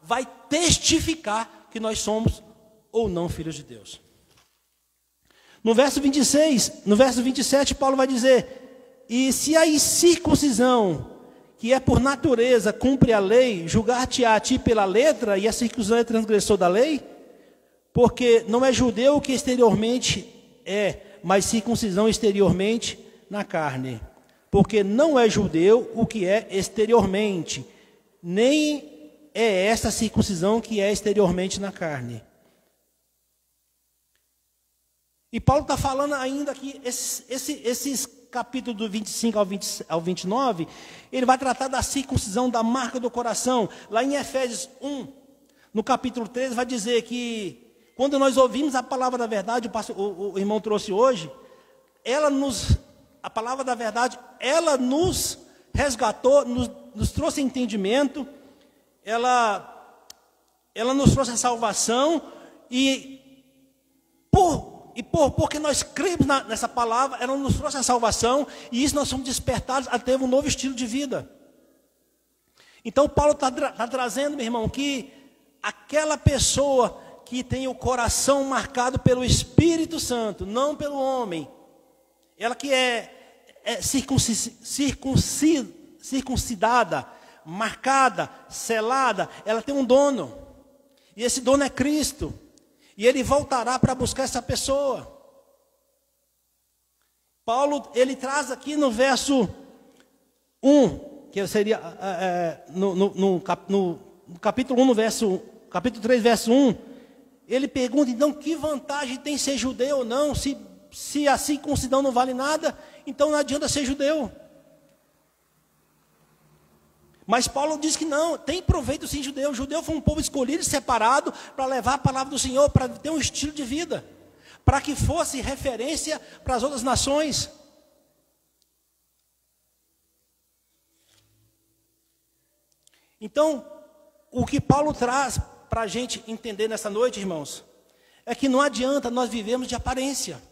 vai testificar que nós somos ou não filhos de Deus. No verso 27, Paulo vai dizer: e se a incircuncisão, que é por natureza, cumpre a lei, julgar-te-á a ti pela letra, e a circuncisão é transgressor da lei? Porque não é judeu o que exteriormente é, mas circuncisão exteriormente na carne. Porque não é judeu o que é exteriormente, nem é esta circuncisão que é exteriormente na carne. E Paulo está falando ainda aqui, esses capítulos do 25 ao 29, ele vai tratar da circuncisão, da marca do coração. Lá em Efésios 1, no capítulo 13, vai dizer que quando nós ouvimos a palavra da verdade, o irmão trouxe hoje, a palavra da verdade, ela nos resgatou, nos trouxe entendimento, ela nos trouxe a salvação, porque nós cremos nessa palavra, ela nos trouxe a salvação, e isso nós somos despertados a ter um novo estilo de vida. Então Paulo está trazendo, meu irmão, que aquela pessoa que tem o coração marcado pelo Espírito Santo, não pelo homem, ela que é circuncidada, marcada, selada, ela tem um dono, e esse dono é Cristo. E ele voltará para buscar essa pessoa. Paulo, ele traz aqui no verso 1, que seria no capítulo 1, capítulo 3, verso 1, ele pergunta, então, que vantagem tem ser judeu ou não? Se a circuncisão não vale nada, então não adianta ser judeu. Mas Paulo diz que não, tem proveito sim judeu. O judeu foi um povo escolhido e separado para levar a palavra do Senhor, para ter um estilo de vida, para que fosse referência para as outras nações. Então, o que Paulo traz para a gente entender nessa noite, irmãos, é que não adianta nós vivermos de aparência.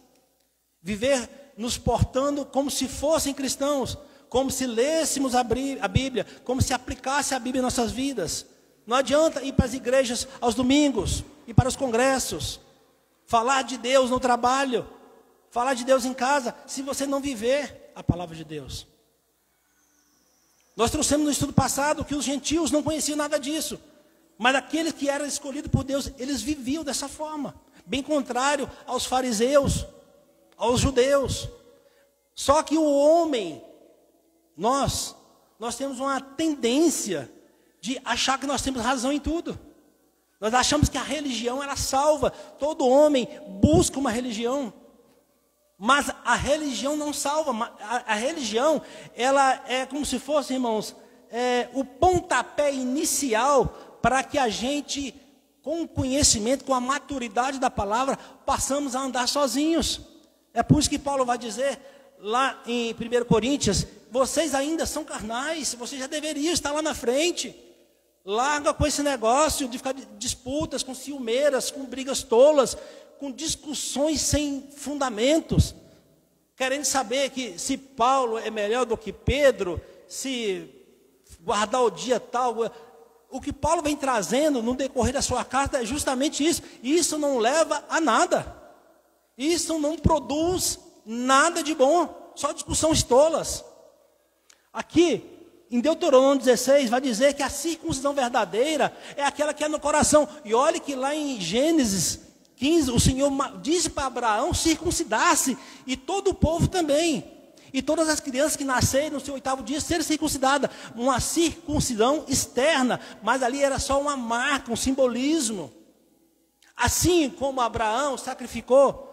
Viver nos portando como se fossem cristãos, como se lêssemos a Bíblia, como se aplicasse a Bíblia em nossas vidas. Não adianta ir para as igrejas aos domingos, ir para os congressos, falar de Deus no trabalho, falar de Deus em casa, se você não viver a palavra de Deus. Nós trouxemos no estudo passado que os gentios não conheciam nada disso, mas aqueles que eram escolhidos por Deus, eles viviam dessa forma, bem contrário aos fariseus, aos judeus. Só que o homem, nós temos uma tendência de achar que nós temos razão em tudo. Nós achamos que a religião, ela salva. Todo homem busca uma religião. Mas a religião não salva. A religião, ela é como se fosse, irmãos, o pontapé inicial para que a gente, com o conhecimento, com a maturidade da palavra, passamos a andar sozinhos. É por isso que Paulo vai dizer, lá em 1 Coríntios, vocês ainda são carnais, vocês já deveriam estar lá na frente. Larga com esse negócio de ficar de disputas, com ciumeiras, com brigas tolas, com discussões sem fundamentos, querendo saber que se Paulo é melhor do que Pedro, se guardar o dia tal. O que Paulo vem trazendo no decorrer da sua carta é justamente isso. Isso não leva a nada. Isso não produz nada de bom, só discussões tolas. Aqui, em Deuteronômio 16, vai dizer que a circuncisão verdadeira é aquela que é no coração. E olhe que lá em Gênesis 15, o Senhor disse para Abraão circuncidar-se, e todo o povo também. E todas as crianças que nascerem no seu 8º dia serem circuncidadas. Uma circuncisão externa, mas ali era só uma marca, um simbolismo. Assim como Abraão sacrificou,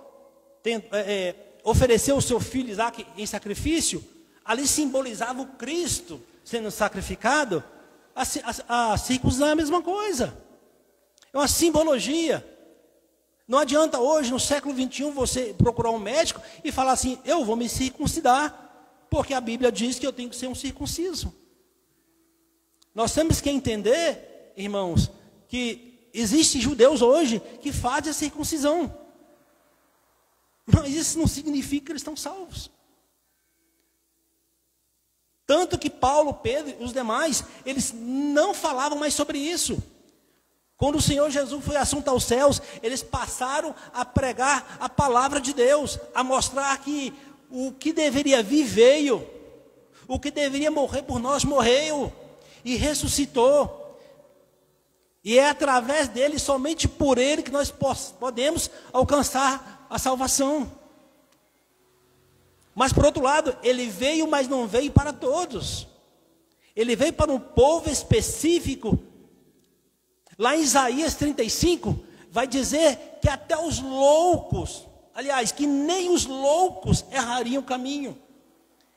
ofereceu o seu filho Isaque em sacrifício, ali simbolizava o Cristo sendo sacrificado. A circuncisão é a mesma coisa. É uma simbologia. Não adianta hoje, no século 21, você procurar um médico e falar assim, eu vou me circuncidar, porque a Bíblia diz que eu tenho que ser um circunciso. Nós temos que entender, irmãos, que existem judeus hoje que fazem a circuncisão. Mas isso não significa que eles estão salvos. Tanto que Paulo, Pedro e os demais, eles não falavam mais sobre isso. Quando o Senhor Jesus foi assunto aos céus, eles passaram a pregar a palavra de Deus, a mostrar que o que deveria vir veio, o que deveria morrer por nós morreu e ressuscitou. E é através dele, somente por ele, que nós podemos alcançar a salvação. Mas por outro lado, ele veio, mas não veio para todos. Ele veio para um povo específico. Lá em Isaías 35, vai dizer que até os loucos, aliás, que nem os loucos errariam o caminho.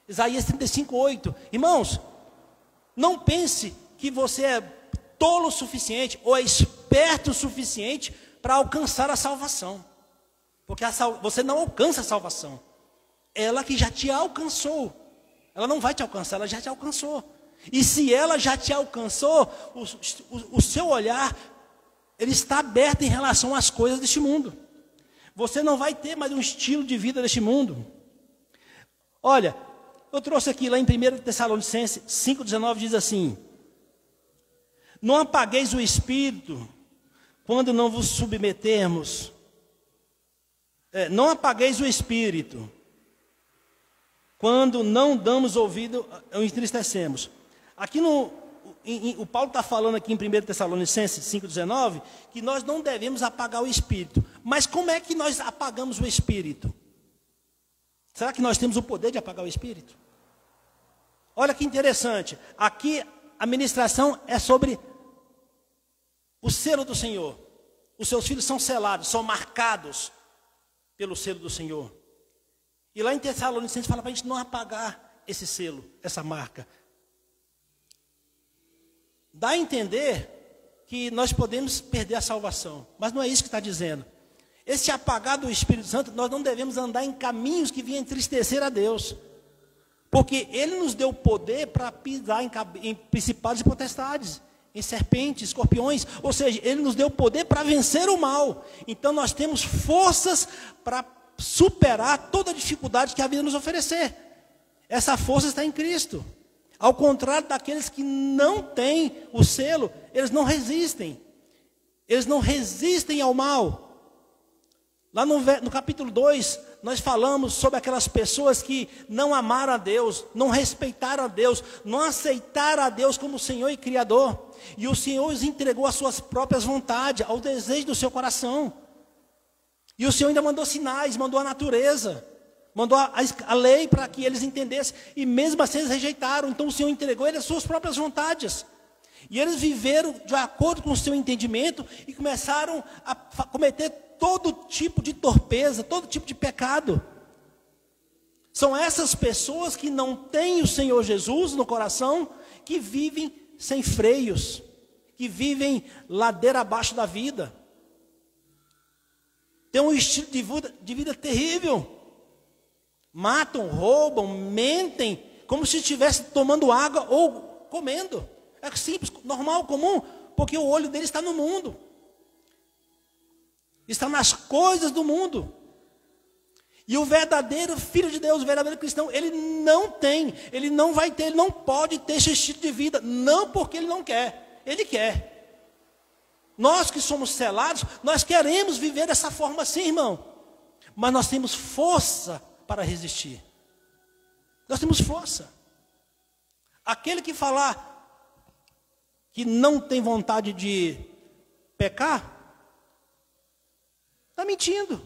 Isaías 35, 8. Irmãos, não pense que você é tolo o suficiente ou é esperto o suficiente para alcançar a salvação. Porque você não alcança a salvação. Ela que já te alcançou. Ela não vai te alcançar, ela já te alcançou. E se ela já te alcançou, o seu olhar, ele está aberto em relação às coisas deste mundo. Você não vai ter mais um estilo de vida deste mundo. Olha, eu trouxe aqui lá em 1 Tessalonicenses 5,19, diz assim: não apagueis o espírito quando não vos submetermos. Não apagueis o espírito quando não damos ouvido ou entristecemos. Aqui o Paulo está falando aqui em 1 Tessalonicenses 5,19, que nós não devemos apagar o espírito. Mas como é que nós apagamos o espírito? Será que nós temos o poder de apagar o espírito? Olha que interessante. Aqui a ministração é sobre o selo do Senhor. Os seus filhos são selados, são marcados pelo selo do Senhor. E lá em Tessalonicenses fala para a gente não apagar esse selo, essa marca. Dá a entender que nós podemos perder a salvação, mas não é isso que está dizendo. Esse apagar do Espírito Santo, nós não devemos andar em caminhos que venham entristecer a Deus. Porque Ele nos deu poder para pisar em principados e potestades. em serpentes, escorpiões, ou seja, Ele nos deu poder para vencer o mal. Então nós temos forças para superar toda a dificuldade que a vida nos oferecer. Essa força está em Cristo. Ao contrário daqueles que não têm o selo, eles não resistem. Eles não resistem ao mal. Lá no capítulo 2, nós falamos sobre aquelas pessoas que não amaram a Deus, não respeitaram a Deus, não aceitaram a Deus como Senhor e Criador. E o Senhor os entregou às suas próprias vontades, ao desejo do seu coração. E o Senhor ainda mandou sinais, mandou a natureza, mandou a lei para que eles entendessem. E mesmo assim eles rejeitaram. Então o Senhor entregou eles às suas próprias vontades. E eles viveram de acordo com o seu entendimento e começaram a cometer todo tipo de torpeza, todo tipo de pecado. São essas pessoas que não têm o Senhor Jesus no coração, que vivem sem freios, que vivem ladeira abaixo da vida. Tem um estilo de vida terrível. Matam, roubam, mentem, como se estivesse tomando água ou comendo. É simples, normal, comum, porque o olho dele está no mundo. Está nas coisas do mundo. E o verdadeiro filho de Deus, o verdadeiro cristão, ele não tem, ele não vai ter, ele não pode ter esse estilo de vida. Não porque ele não quer, ele quer. Nós que somos selados, nós queremos viver dessa forma assim, irmão. Mas nós temos força para resistir. Nós temos força. Aquele que falar que não tem vontade de pecar, está mentindo.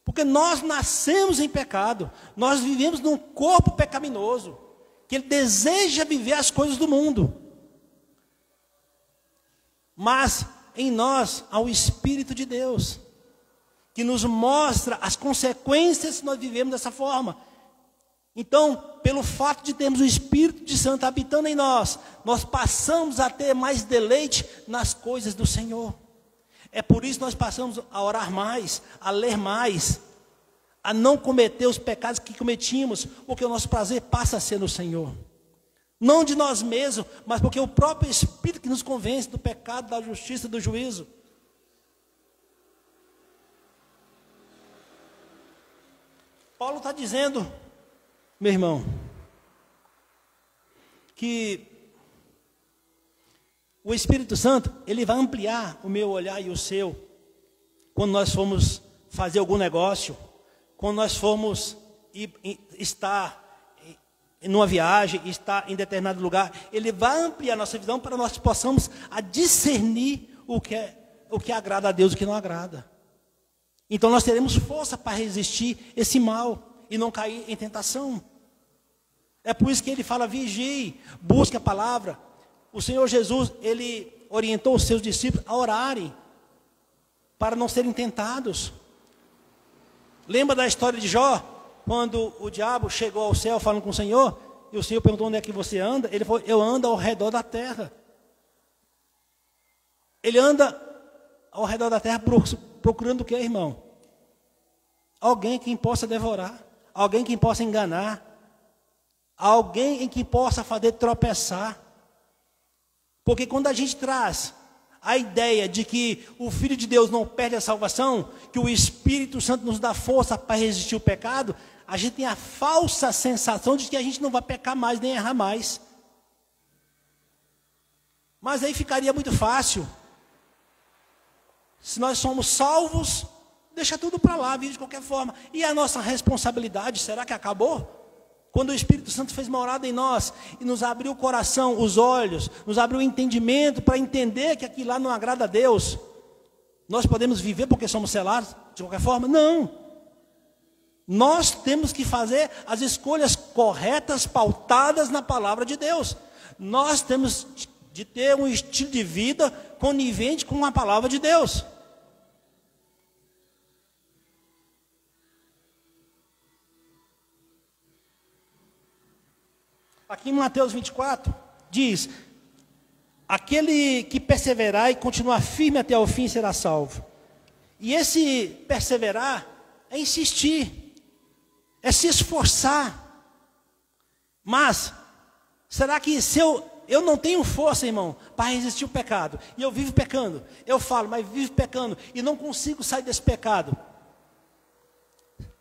Porque nós nascemos em pecado. Nós vivemos num corpo pecaminoso, que ele deseja viver as coisas do mundo. Mas em nós há o Espírito de Deus, que nos mostra as consequências se nós vivemos dessa forma. Então, pelo fato de termos o Espírito de Santo habitando em nós, nós passamos a ter mais deleite nas coisas do Senhor. É por isso que nós passamos a orar mais, a ler mais, a não cometer os pecados que cometíamos, porque o nosso prazer passa a ser no Senhor. Não de nós mesmos, mas porque o próprio Espírito que nos convence do pecado, da justiça e do juízo. Paulo está dizendo, meu irmão, que o Espírito Santo, ele vai ampliar o meu olhar e o seu, quando nós formos fazer algum negócio, quando nós formos estar numa viagem, estar em determinado lugar, ele vai ampliar nossa visão para nós possamos a discernir o que agrada a Deus e o que não agrada. Então nós teremos força para resistir esse mal e não cair em tentação. É por isso que ele fala, vigie, busque a palavra. O Senhor Jesus, ele orientou os seus discípulos a orarem, para não serem tentados. Lembra da história de Jó? Quando o diabo chegou ao céu falando com o Senhor, e o Senhor perguntou onde é que você anda, ele falou, eu ando ao redor da terra. Ele anda ao redor da terra procurando o que, irmão? Alguém que possa devorar, alguém que possa enganar, alguém em que possa fazer tropeçar. Porque quando a gente traz a ideia de que o Filho de Deus não perde a salvação, que o Espírito Santo nos dá força para resistir o pecado, a gente tem a falsa sensação de que a gente não vai pecar mais, nem errar mais. Mas aí ficaria muito fácil. Se nós somos salvos, deixa tudo para lá, vive de qualquer forma. E a nossa responsabilidade, será que acabou? Quando o Espírito Santo fez morada em nós e nos abriu o coração, os olhos, nos abriu o entendimento para entender que aquilo lá não agrada a Deus, nós podemos viver porque somos selados de qualquer forma? Não. Nós temos que fazer as escolhas corretas, pautadas na palavra de Deus. Nós temos de ter um estilo de vida conivente com a palavra de Deus. Aqui em Mateus 24, diz, aquele que perseverar e continuar firme até o fim será salvo. E esse perseverar é insistir, é se esforçar. Mas, será que se eu eu não tenho força, irmão, para resistir ao pecado. E eu vivo pecando. Eu falo, mas vivo pecando. E não consigo sair desse pecado.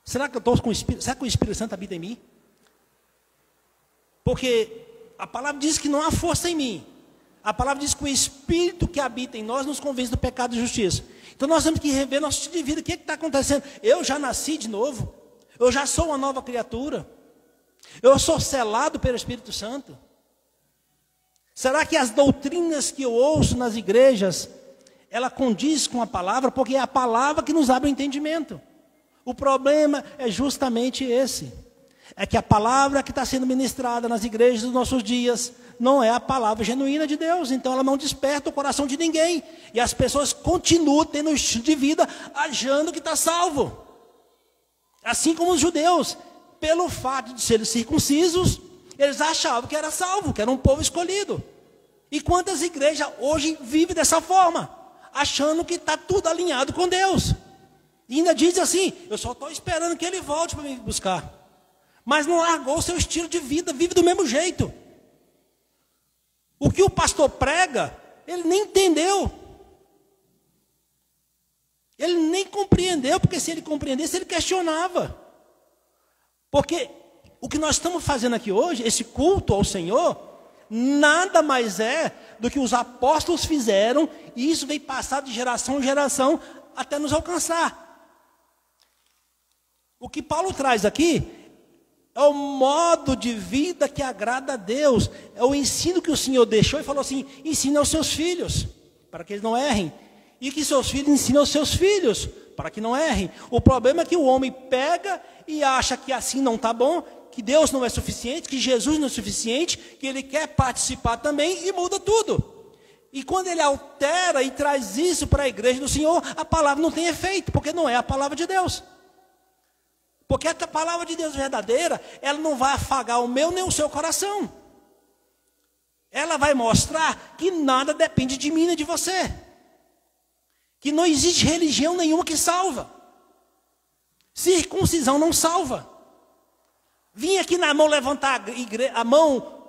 Será que eu estou com o Espírito? Será que o Espírito Santo habita em mim? Porque a palavra diz que não há força em mim. A palavra diz que o Espírito que habita em nós nos convence do pecado e justiça. Então nós temos que rever nosso estilo de vida. O que está acontecendo? Eu já nasci de novo. Eu já sou uma nova criatura. Eu sou selado pelo Espírito Santo. Será que as doutrinas que eu ouço nas igrejas, ela condiz com a palavra? Porque é a palavra que nos abre o entendimento. O problema é justamente esse. É que a palavra que está sendo ministrada nas igrejas dos nossos dias não é a palavra genuína de Deus. Então ela não desperta o coração de ninguém. E as pessoas continuam tendo um estilo de vida achando que está salvo. Assim como os judeus, pelo fato de serem circuncisos, eles achavam que era salvo, que era um povo escolhido. E quantas igrejas hoje vivem dessa forma? Achando que está tudo alinhado com Deus. E ainda diz assim, eu só estou esperando que ele volte para me buscar. Mas não largou o seu estilo de vida, vive do mesmo jeito. O que o pastor prega, ele nem entendeu. Ele nem compreendeu, porque se ele compreendesse, ele questionava. Porque o que nós estamos fazendo aqui hoje, esse culto ao Senhor, nada mais é do que os apóstolos fizeram, e isso vem passado de geração em geração até nos alcançar. O que Paulo traz aqui é o modo de vida que agrada a Deus. É o ensino que o Senhor deixou e falou assim, ensina aos seus filhos, para que eles não errem. E que seus filhos ensinem aos seus filhos, para que não errem. O problema é que o homem pega e acha que assim não está bom, que Deus não é suficiente, que Jesus não é suficiente, que ele quer participar também e muda tudo. E quando ele altera e traz isso para a igreja do Senhor, a palavra não tem efeito, porque não é a palavra de Deus. Porque a palavra de Deus verdadeira, ela não vai afagar o meu nem o seu coração. Ela vai mostrar que nada depende de mim nem de você. Que não existe religião nenhuma que salva. Circuncisão não salva. Vir aqui na mão levantar a mão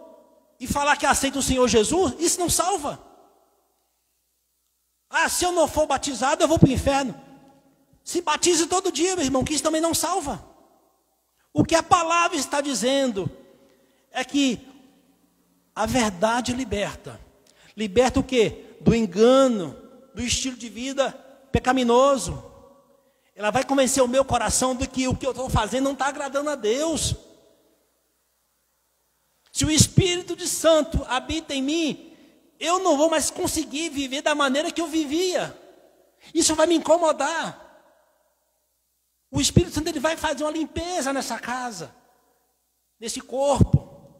e falar que aceita o Senhor Jesus, isso não salva. Ah, se eu não for batizado, eu vou para o inferno. Se batize todo dia, meu irmão, que isso também não salva. O que a palavra está dizendo é que a verdade liberta. Liberta o quê? Do engano, do estilo de vida pecaminoso. Ela vai convencer o meu coração de que o que eu estou fazendo não está agradando a Deus. Se o Espírito de Santo habita em mim, eu não vou mais conseguir viver da maneira que eu vivia. Isso vai me incomodar. O Espírito Santo ele vai fazer uma limpeza nessa casa, nesse corpo,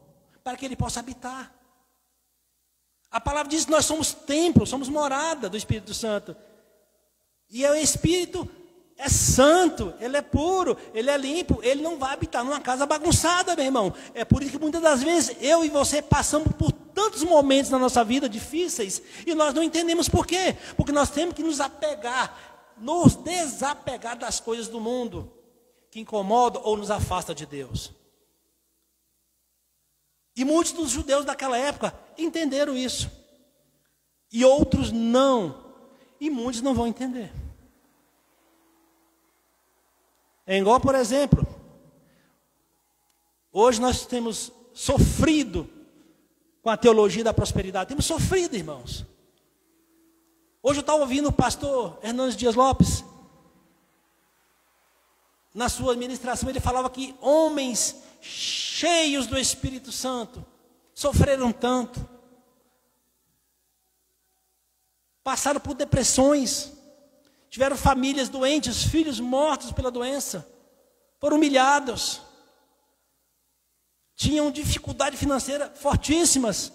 para que ele possa habitar. A palavra diz que nós somos templo, somos morada do Espírito Santo. E o Espírito é santo, ele é puro, ele é limpo, ele não vai habitar numa casa bagunçada, meu irmão. É por isso que muitas das vezes eu e você passamos por tantos momentos na nossa vida difíceis e nós não entendemos por quê. Porque nós temos que nos desapegar das coisas do mundo que incomodam ou nos afastam de Deus. E muitos dos judeus daquela época entenderam isso. E outros não. E muitos não vão entender. É igual, por exemplo, hoje nós temos sofrido com a teologia da prosperidade. Temos sofrido, irmãos. Hoje eu estava ouvindo o pastor Hernandes Dias Lopes. Na sua administração ele falava que homens cheios do Espírito Santo sofreram tanto. Passaram por depressões. Tiveram famílias doentes, filhos mortos pela doença. Foram humilhados. Tinham dificuldade financeira fortíssimas.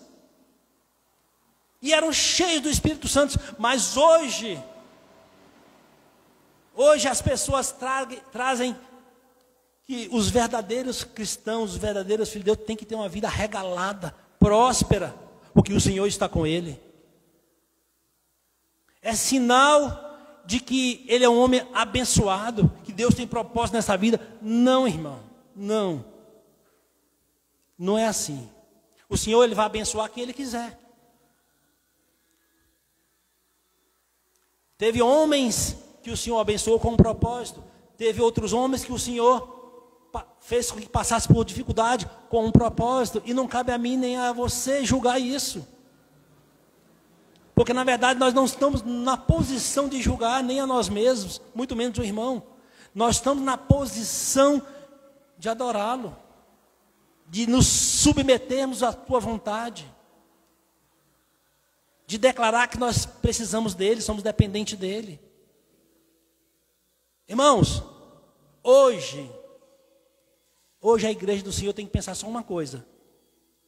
E eram cheios do Espírito Santo. Mas hoje as pessoas trazem que os verdadeiros cristãos, os verdadeiros filhos de Deus, têm que ter uma vida regalada, próspera, porque o Senhor está com ele. É sinal de que ele é um homem abençoado, que Deus tem propósito nessa vida. Não, irmão, não. Não é assim. O Senhor, Ele vai abençoar quem Ele quiser. Teve homens que o Senhor abençoou com um propósito. Teve outros homens que o Senhor fez com que passasse por dificuldade com um propósito. E não cabe a mim nem a você julgar isso. Porque na verdade nós não estamos na posição de julgar nem a nós mesmos, muito menos o irmão. Nós estamos na posição de adorá-lo, de nos submetermos à tua vontade, de declarar que nós precisamos dele, somos dependentes dele. Irmãos, hoje a igreja do Senhor tem que pensar só uma coisa: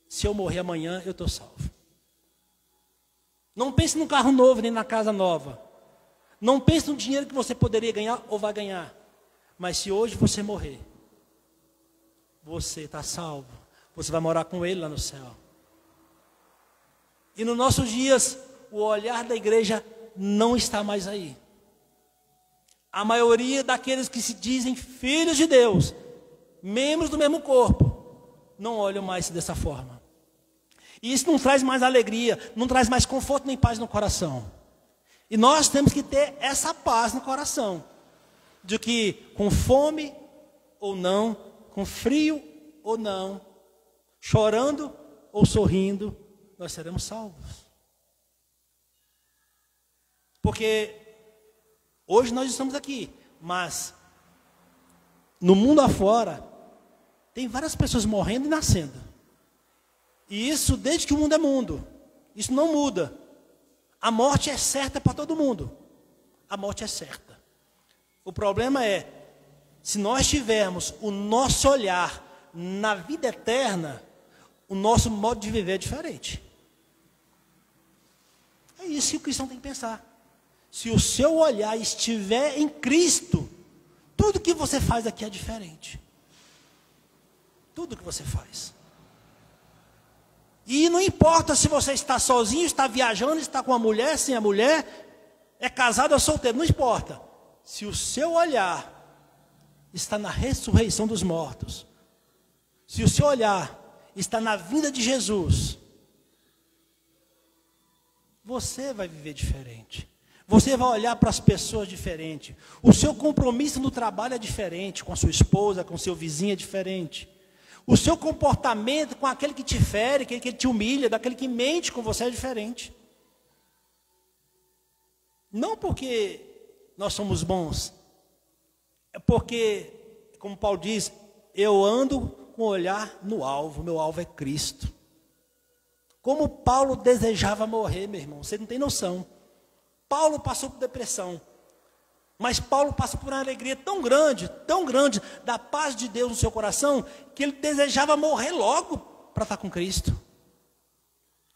se eu morrer amanhã, eu estou salvo. Não pense num carro novo, nem na casa nova. Não pense no dinheiro que você poderia ganhar ou vai ganhar. Mas se hoje você morrer, você está salvo. Você vai morar com Ele lá no céu. E nos nossos dias, o olhar da igreja não está mais aí. A maioria daqueles que se dizem filhos de Deus, membros do mesmo corpo, não olham mais dessa forma. E isso não traz mais alegria, não traz mais conforto nem paz no coração. E nós temos que ter essa paz no coração, de que com fome ou não, com frio ou não, chorando ou sorrindo, nós seremos salvos. Porque hoje nós estamos aqui, mas no mundo afora, tem várias pessoas morrendo e nascendo. E isso desde que o mundo é mundo. Isso não muda. A morte é certa para todo mundo. A morte é certa. O problema é, se nós tivermos o nosso olhar na vida eterna, o nosso modo de viver é diferente. É isso que o cristão tem que pensar. Se o seu olhar estiver em Cristo, tudo que você faz aqui é diferente. Tudo que você faz. E não importa se você está sozinho, está viajando, está com a mulher, sem a mulher, é casado ou solteiro, não importa. Se o seu olhar está na ressurreição dos mortos, se o seu olhar está na vinda de Jesus, você vai viver diferente. Você vai olhar para as pessoas diferente. O seu compromisso no trabalho é diferente, com a sua esposa, com o seu vizinho é diferente. O seu comportamento com aquele que te fere, aquele que te humilha, daquele que mente com você é diferente. Não porque nós somos bons, é porque, como Paulo diz, eu ando com o olhar no alvo, meu alvo é Cristo. Como Paulo desejava morrer, meu irmão, você não tem noção. Paulo passou por depressão, mas Paulo passou por uma alegria tão grande, da paz de Deus no seu coração, que ele desejava morrer logo para estar com Cristo.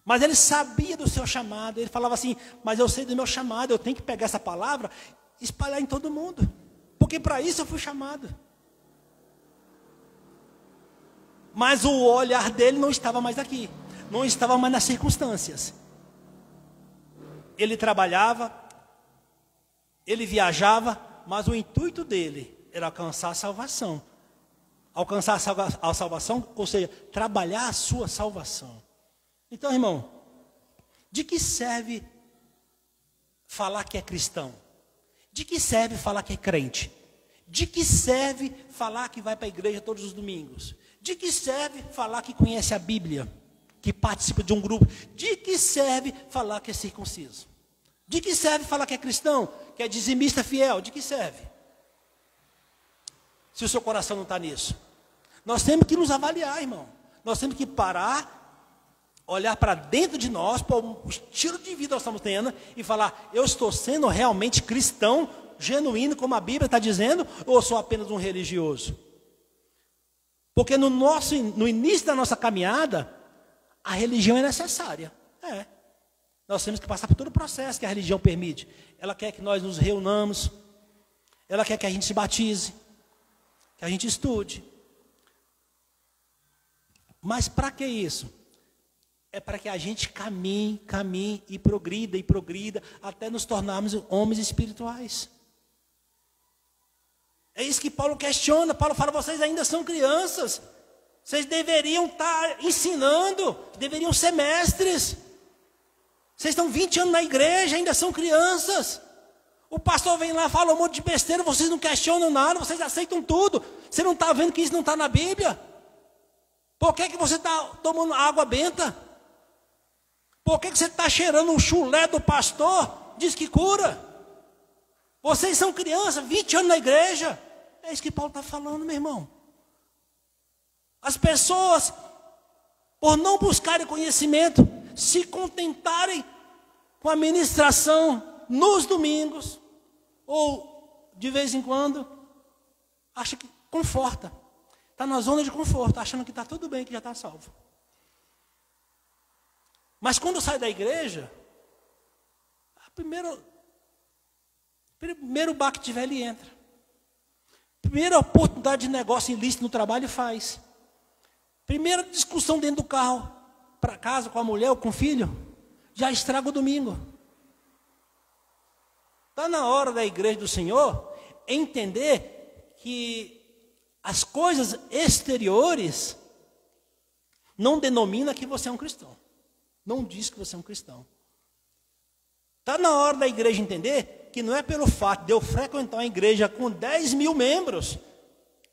Mas ele sabia do seu chamado, ele falava assim, mas eu sei do meu chamado, eu tenho que pegar essa palavra e espalhar em todo mundo, porque para isso eu fui chamado. Mas o olhar dele não estava mais aqui, não estava mais nas circunstâncias. Ele trabalhava, ele viajava, mas o intuito dele era alcançar a salvação. Alcançar a salvação, ou seja, trabalhar a sua salvação. Então, irmão, de que serve falar que é cristão? De que serve falar que é crente? De que serve falar que vai para a igreja todos os domingos? De que serve falar que conhece a Bíblia? Que participa de um grupo? De que serve falar que é circunciso? De que serve falar que é cristão? Que é dizimista fiel? De que serve? Se o seu coração não está nisso. Nós temos que nos avaliar, irmão. Nós temos que parar, olhar para dentro de nós, para o estilo de vida que nós estamos tendo, e falar, eu estou sendo realmente cristão, genuíno, como a Bíblia está dizendo, ou sou apenas um religioso? Porque no início da nossa caminhada, a religião é necessária. Nós temos que passar por todo o processo que a religião permite. Ela quer que nós nos reunamos, ela quer que a gente se batize, que a gente estude. Mas para que isso? É para que a gente caminhe e progrida, até nos tornarmos homens espirituais. É isso que Paulo questiona. Paulo fala, vocês ainda são crianças. Vocês deveriam estar ensinando, deveriam ser mestres. Vocês estão 20 anos na igreja, ainda são crianças. O pastor vem lá, fala um monte de besteira, vocês não questionam nada, vocês aceitam tudo. Você não está vendo que isso não está na Bíblia? Por que você está tomando água benta? Por que você está cheirando o chulé do pastor? Diz que cura. Vocês são crianças, 20 anos na igreja. É isso que Paulo está falando, meu irmão. As pessoas, por não buscarem conhecimento, se contentarem com a ministração nos domingos, ou de vez em quando, acha que conforta. Está na zona de conforto, achando que está tudo bem, que já está salvo. Mas quando sai da igreja, primeiro bar que tiver, ele entra. Primeira oportunidade de negócio ilícito no trabalho, faz. Primeira discussão dentro do carro, para casa, com a mulher ou com o filho, já estraga o domingo. Está na hora da igreja do Senhor entender que as coisas exteriores não denominam que você é um cristão. Não diz que você é um cristão. Está na hora da igreja entender que não é pelo fato de eu frequentar uma igreja com 10 mil membros,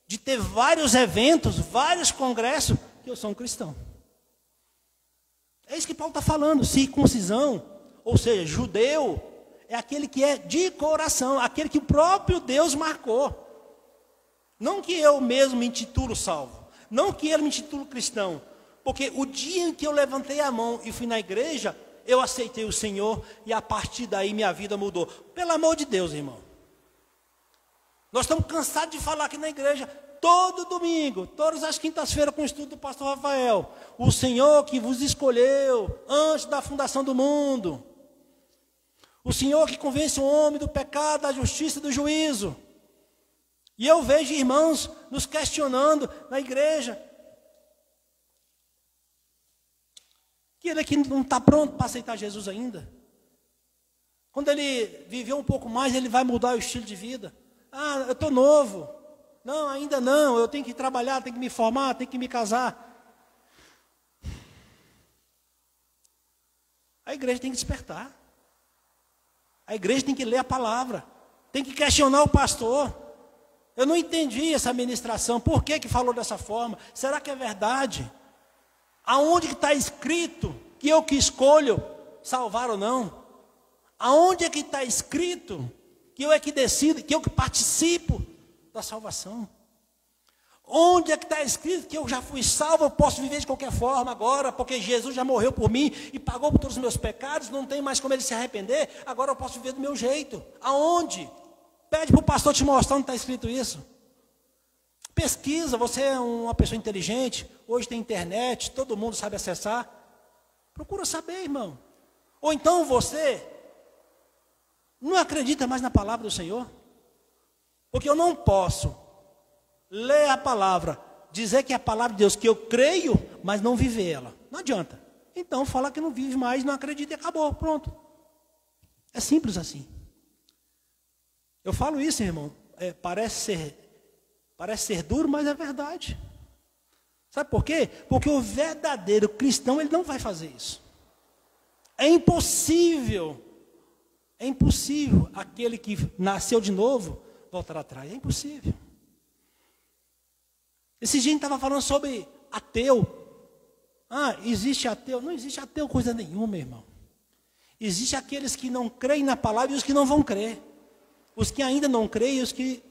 de ter vários eventos, vários congressos, que eu sou um cristão. É isso que Paulo está falando. Circuncisão, ou seja, judeu, é aquele que é de coração, aquele que o próprio Deus marcou. Não que eu mesmo me intitulo salvo, não que ele me intitulo cristão, porque o dia em que eu levantei a mão e fui na igreja, eu aceitei o Senhor e a partir daí minha vida mudou. Pelo amor de Deus, irmão. Nós estamos cansados de falar aqui na igreja, todo domingo, todas as quintas-feiras com o estudo do pastor Rafael. O Senhor que vos escolheu antes da fundação do mundo. O Senhor que convence o homem do pecado, da justiça e do juízo. E eu vejo irmãos nos questionando na igreja. Que ele aqui não está pronto para aceitar Jesus ainda. Quando ele viver um pouco mais, ele vai mudar o estilo de vida. Ah, eu estou novo. Não, ainda não. Eu tenho que trabalhar, tenho que me formar, tenho que me casar. A igreja tem que despertar. A igreja tem que ler a palavra. Tem que questionar o pastor. Eu não entendi essa ministração. Por que falou dessa forma? Será que é verdade? Aonde que está escrito que eu que escolho salvar ou não? Aonde é que está escrito que eu é que decido, que eu que participo da salvação? Onde é que está escrito que eu já fui salvo, eu posso viver de qualquer forma agora, porque Jesus já morreu por mim e pagou por todos os meus pecados, não tem mais como ele se arrepender, agora eu posso viver do meu jeito. Aonde? Pede para o pastor te mostrar onde está escrito isso. Pesquisa, você é uma pessoa inteligente, hoje tem internet, todo mundo sabe acessar. Procura saber, irmão. Ou então você não acredita mais na palavra do Senhor? Porque eu não posso ler a palavra, dizer que é a palavra de Deus, que eu creio, mas não viver ela. Não adianta. Então, falar que não vive mais, não acredita e acabou, pronto. É simples assim. Eu falo isso, irmão, parece ser duro, mas é verdade. Sabe por quê? Porque o verdadeiro cristão, ele não vai fazer isso. É impossível aquele que nasceu de novo voltar atrás. É impossível. Esse dia a gente estava falando sobre ateu. Ah, existe ateu? Não existe ateu coisa nenhuma, irmão. Existe aqueles que não creem na palavra e os que não vão crer. Os que ainda não creem e os que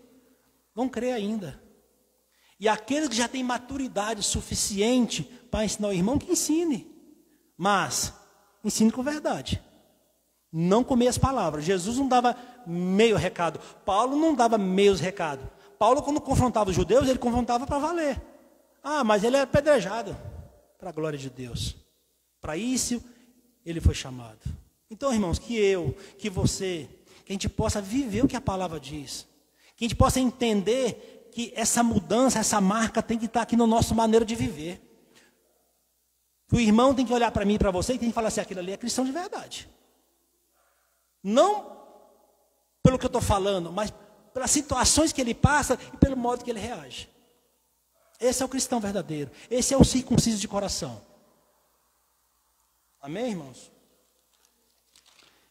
vão crer ainda. E aqueles que já têm maturidade suficiente para ensinar o irmão, que ensine. Mas, ensine com verdade. Não com meias palavras. Jesus não dava meio recado. Paulo não dava meios recado. Paulo, quando confrontava os judeus, ele confrontava para valer. Ah, mas ele era apedrejado. Para a glória de Deus. Para isso, ele foi chamado. Então, irmãos, que você, que a gente possa viver o que a palavra diz. Que a gente possa entender que essa mudança, essa marca tem que estar aqui na nossa maneira de viver. O irmão tem que olhar para mim e para você e tem que falar assim, aquilo ali é cristão de verdade. Não pelo que eu estou falando, mas pelas situações que ele passa e pelo modo que ele reage. Esse é o cristão verdadeiro. Esse é o circunciso de coração. Amém, irmãos?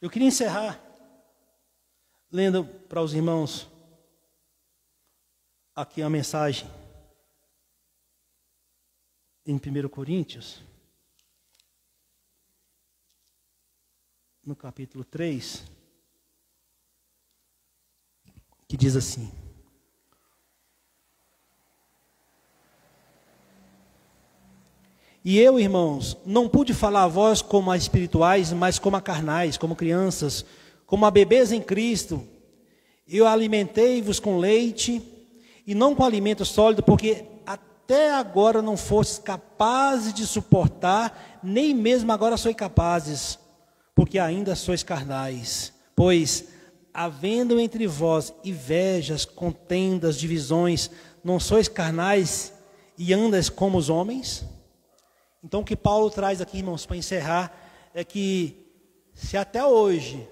Eu queria encerrar lendo para os irmãos aqui a mensagem em 1 Coríntios, no capítulo 3, que diz assim: E eu, irmãos, não pude falar a vós como a espirituais, mas como a carnais, como crianças, como a bebês em Cristo. Eu alimentei-vos com leite e não com alimento sólido, porque até agora não fostes capazes de suportar, nem mesmo agora sois capazes, porque ainda sois carnais. Pois, havendo entre vós invejas, contendas, divisões, não sois carnais e andas como os homens? Então o que Paulo traz aqui, irmãos, para encerrar, é que se até hoje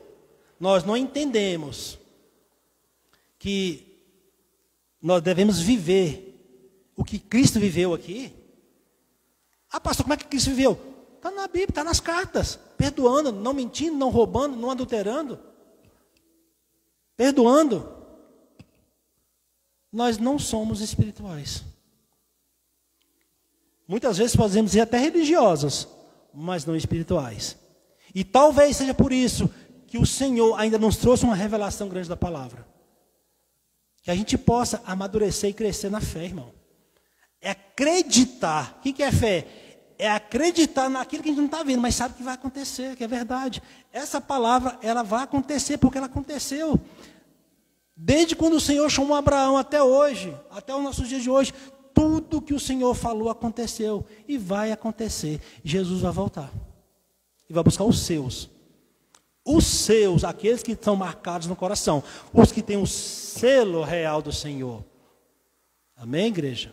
nós não entendemos que nós devemos viver o que Cristo viveu aqui. Ah, pastor, como é que Cristo viveu? Está na Bíblia, está nas cartas. Perdoando, não mentindo, não roubando, não adulterando. Perdoando. Nós não somos espirituais. Muitas vezes podemos ser até religiosos, mas não espirituais. E talvez seja por isso que o Senhor ainda nos trouxe uma revelação grande da palavra. Que a gente possa amadurecer e crescer na fé, irmão. É acreditar. O que é fé? É acreditar naquilo que a gente não está vendo, mas sabe que vai acontecer, que é verdade. Essa palavra, ela vai acontecer, porque ela aconteceu. Desde quando o Senhor chamou Abraão até hoje, até os nossos dias de hoje, tudo que o Senhor falou aconteceu e vai acontecer. Jesus vai voltar e vai buscar os seus. Os seus, aqueles que estão marcados no coração, os que têm o selo real do Senhor. Amém, igreja?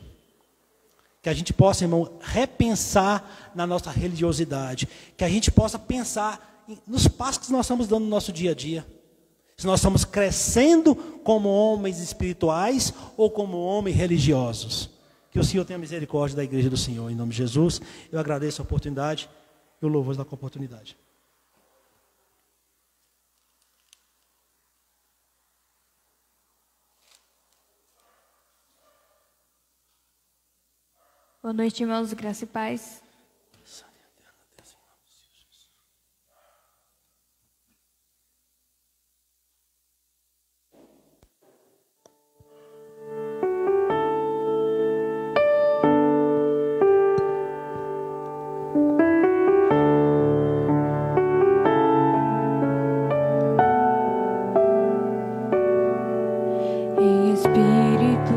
Que a gente possa, irmão, repensar na nossa religiosidade. Que a gente possa pensar nos passos que nós estamos dando no nosso dia a dia. Se nós estamos crescendo como homens espirituais ou como homens religiosos. Que o Senhor tenha misericórdia da igreja do Senhor. Em nome de Jesus, eu agradeço a oportunidade e o louvor da oportunidade. Boa noite, irmãos, graça e paz. Em espírito,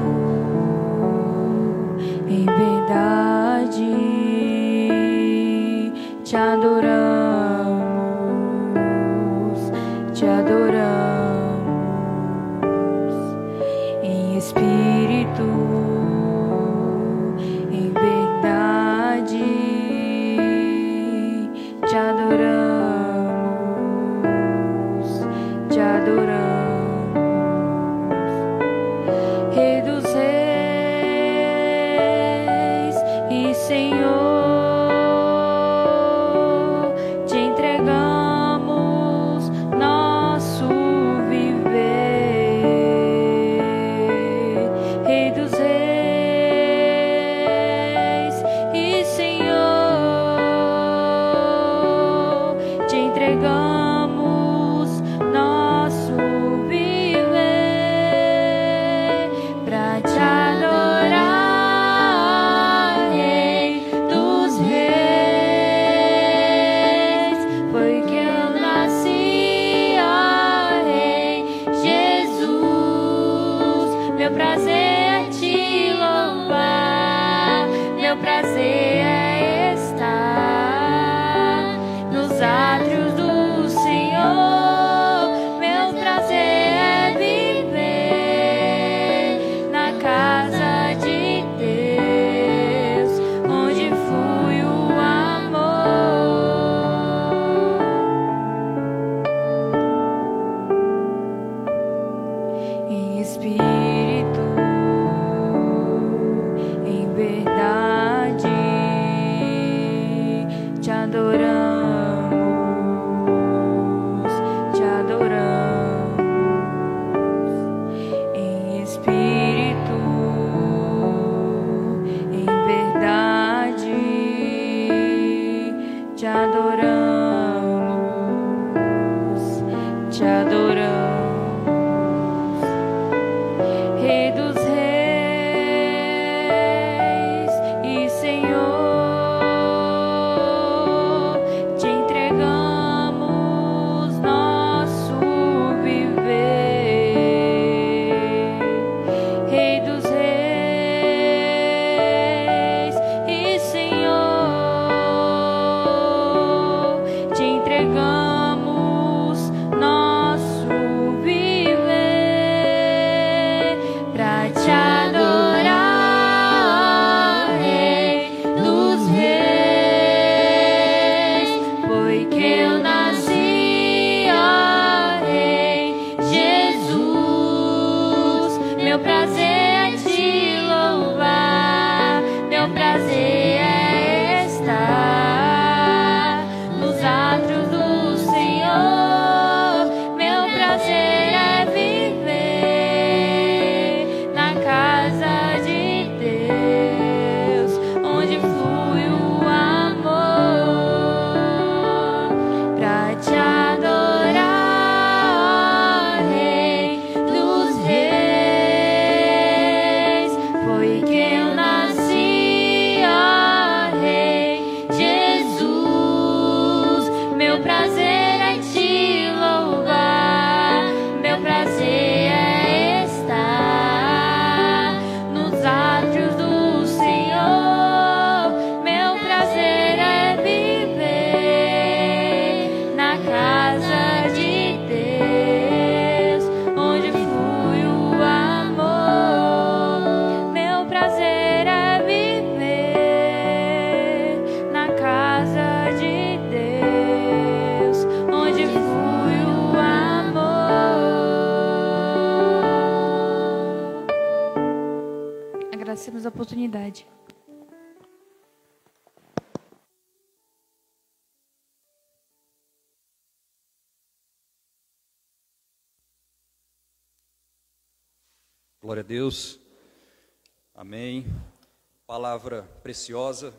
em verdade, te adoramos, te adoramos. Em espírito, em verdade, te adoramos, te adoramos. Rei dos reis e Senhor, te entregamos nosso viver. Rei dos reis e Senhor, te entregamos nosso viver pra te adorar, Rei dos reis. Foi que eu nasci, ó Rei Jesus. Meu prazer é te louvar, meu prazer é estar nos átrios do te adoramos, Rei dos Reis e Senhor, te entregamos nosso viver, Rei dos Reis e Senhor, te entregamos nosso viver pra te adorar, Rei dos Reis. Foi que eu nasci, ó Rei Jesus. Meu prazer é te louvar, meu prazer é estar nos átrios do Senhor. Meu prazer é viver na casa de Deus, onde flui o amor. Pra te adorar, Rei dos Reis. Foi que eu nasci, ó Rei Jesus. Meu prazer é te louvar, meu prazer é estar nos átrios do Senhor. Meu prazer é viver na casa de Deus, onde flui o amor. Meu prazer é viver na casa de Deus, onde flui o amor. Agradecemos a oportunidade. Glória a Deus. Amém. Palavra preciosa.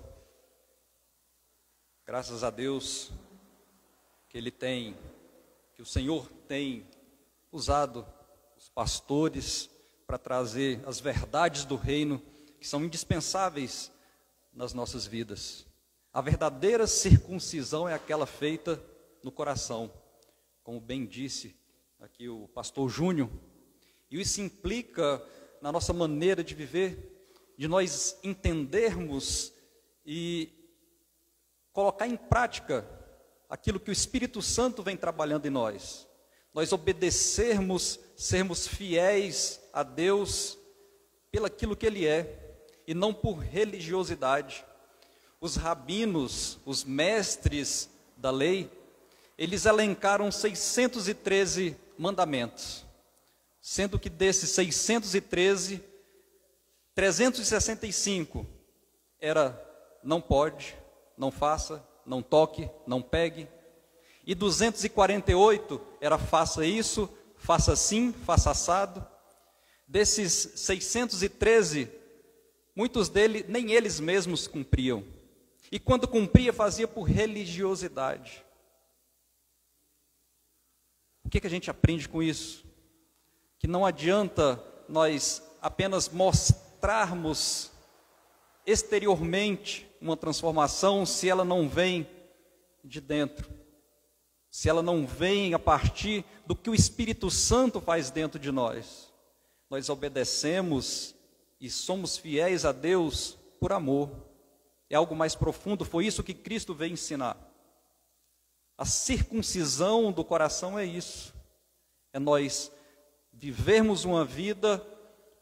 Graças a Deus que o Senhor tem usado os pastores para trazer as verdades do reino que são indispensáveis nas nossas vidas. A verdadeira circuncisão é aquela feita no coração, como bem disse aqui o pastor Júnior. E isso implica na nossa maneira de viver, de nós entendermos e colocar em prática aquilo que o Espírito Santo vem trabalhando em nós. Nós obedecermos, sermos fiéis a Deus pelaquilo que Ele é, e não por religiosidade. Os rabinos, os mestres da lei, eles elencaram 613 mandamentos. Sendo que desses 613, 365 era não pode, não faça, não toque, não pegue. E 248 era faça isso, faça assim, faça assado. Desses 613, muitos deles nem eles mesmos cumpriam. E quando cumpria, fazia por religiosidade. O que a gente aprende com isso? Que não adianta nós apenas mostrarmos exteriormente uma transformação se ela não vem de dentro, se ela não vem a partir do que o Espírito Santo faz dentro de nós. Nós obedecemos e somos fiéis a Deus por amor. É algo mais profundo, foi isso que Cristo veio ensinar. A circuncisão do coração é isso, é nós vivermos uma vida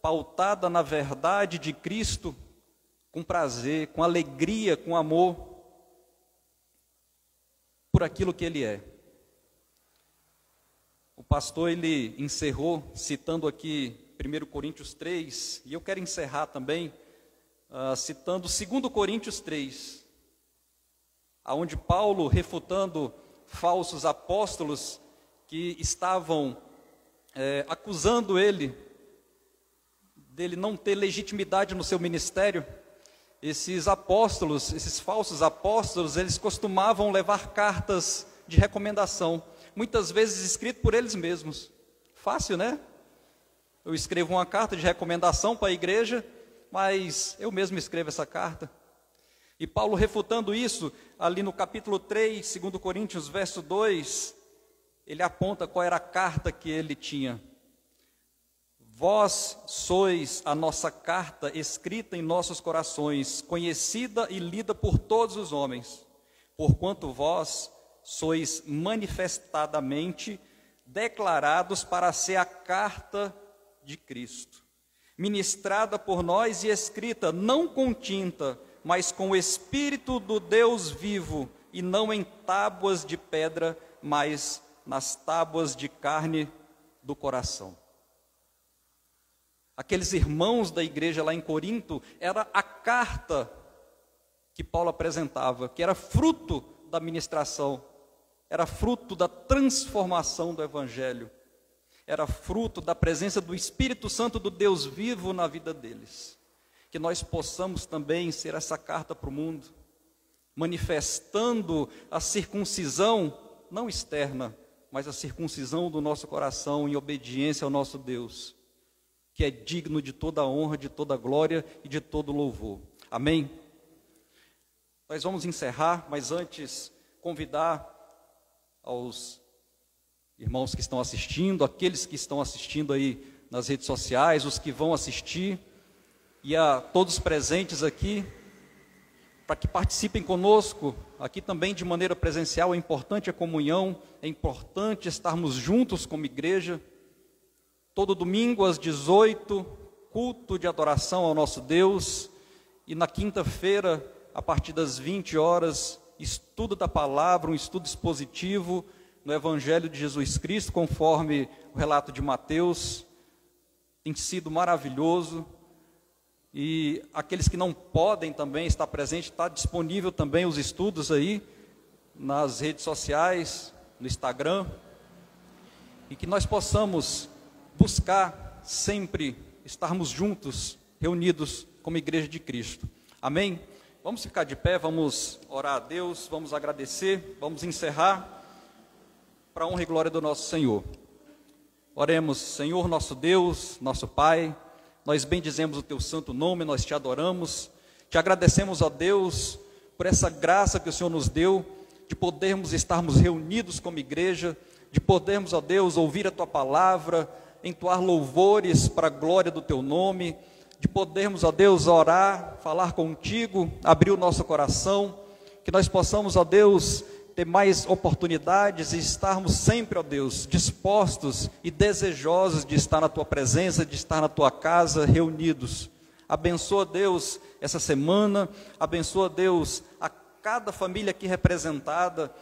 pautada na verdade de Cristo, com prazer, com alegria, com amor, por aquilo que Ele é. O pastor, ele encerrou citando aqui 1 Coríntios 3, e eu quero encerrar também citando 2 Coríntios 3, onde Paulo, refutando falsos apóstolos que estavam acusando ele dele não ter legitimidade no seu ministério. Esses apóstolos, esses falsos apóstolos, eles costumavam levar cartas de recomendação, muitas vezes escrito por eles mesmos. Fácil, né? Eu escrevo uma carta de recomendação para a igreja, mas eu mesmo escrevo essa carta. E Paulo, refutando isso, ali no capítulo 3, 2 Coríntios, verso 2, ele aponta qual era a carta que ele tinha. Vós sois a nossa carta escrita em nossos corações, conhecida e lida por todos os homens, porquanto vós sois manifestadamente declarados para ser a carta de Cristo, ministrada por nós e escrita não com tinta, mas com o Espírito do Deus vivo, e não em tábuas de pedra, mas nas tábuas de carne do coração. Aqueles irmãos da igreja lá em Corinto, era a carta que Paulo apresentava, que era fruto da ministração, era fruto da transformação do Evangelho, era fruto da presença do Espírito Santo do Deus vivo na vida deles. Que nós possamos também ser essa carta para o mundo, manifestando a circuncisão, não externa, mas a circuncisão do nosso coração em obediência ao nosso Deus, que é digno de toda a honra, de toda a glória e de todo o louvor. Amém? Nós vamos encerrar, mas antes convidar aos irmãos que estão assistindo, aqueles que estão assistindo aí nas redes sociais, os que vão assistir, e a todos presentes aqui, para que participem conosco, aqui também de maneira presencial. É importante a comunhão, é importante estarmos juntos como igreja. Todo domingo às 18, culto de adoração ao nosso Deus, e na quinta-feira, a partir das 20 horas, estudo da palavra, um estudo expositivo no Evangelho de Jesus Cristo, conforme o relato de Mateus. Tem sido maravilhoso. E aqueles que não podem também estar presentes, está disponível também os estudos aí nas redes sociais, no Instagram, e que nós possamos buscar sempre estarmos juntos, reunidos como igreja de Cristo. Amém? Vamos ficar de pé, vamos orar a Deus, vamos agradecer, vamos encerrar para a honra e glória do nosso Senhor. Oremos. Senhor nosso Deus, nosso Pai, nós bendizemos o Teu santo nome, nós Te adoramos, Te agradecemos, ó Deus, por essa graça que o Senhor nos deu, de podermos estarmos reunidos como igreja, de podermos, ó Deus, ouvir a Tua palavra, entoar louvores para a glória do Teu nome, de podermos, ó Deus, orar, falar contigo, abrir o nosso coração, que nós possamos, ó Deus, ter mais oportunidades e estarmos sempre, ó Deus, dispostos e desejosos de estar na Tua presença, de estar na Tua casa, reunidos. Abençoa, Deus, essa semana, abençoa, Deus, a cada família aqui representada,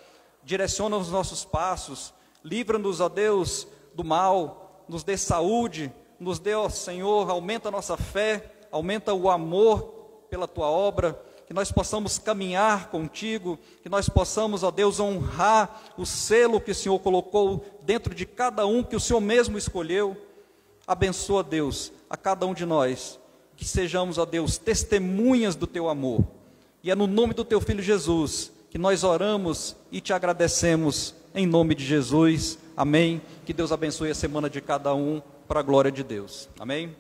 direciona os nossos passos, livra-nos, ó Deus, do mal, nos dê saúde, nos dê, ó Senhor, aumenta a nossa fé, aumenta o amor pela Tua obra, que nós possamos caminhar contigo, que nós possamos, ó Deus, honrar o selo que o Senhor colocou dentro de cada um, que o Senhor mesmo escolheu. Abençoa, Deus, a cada um de nós, que sejamos, ó Deus, testemunhas do Teu amor. E é no nome do Teu Filho Jesus que nós oramos e Te agradecemos, em nome de Jesus. Amém. Que Deus abençoe a semana de cada um, para a glória de Deus. Amém.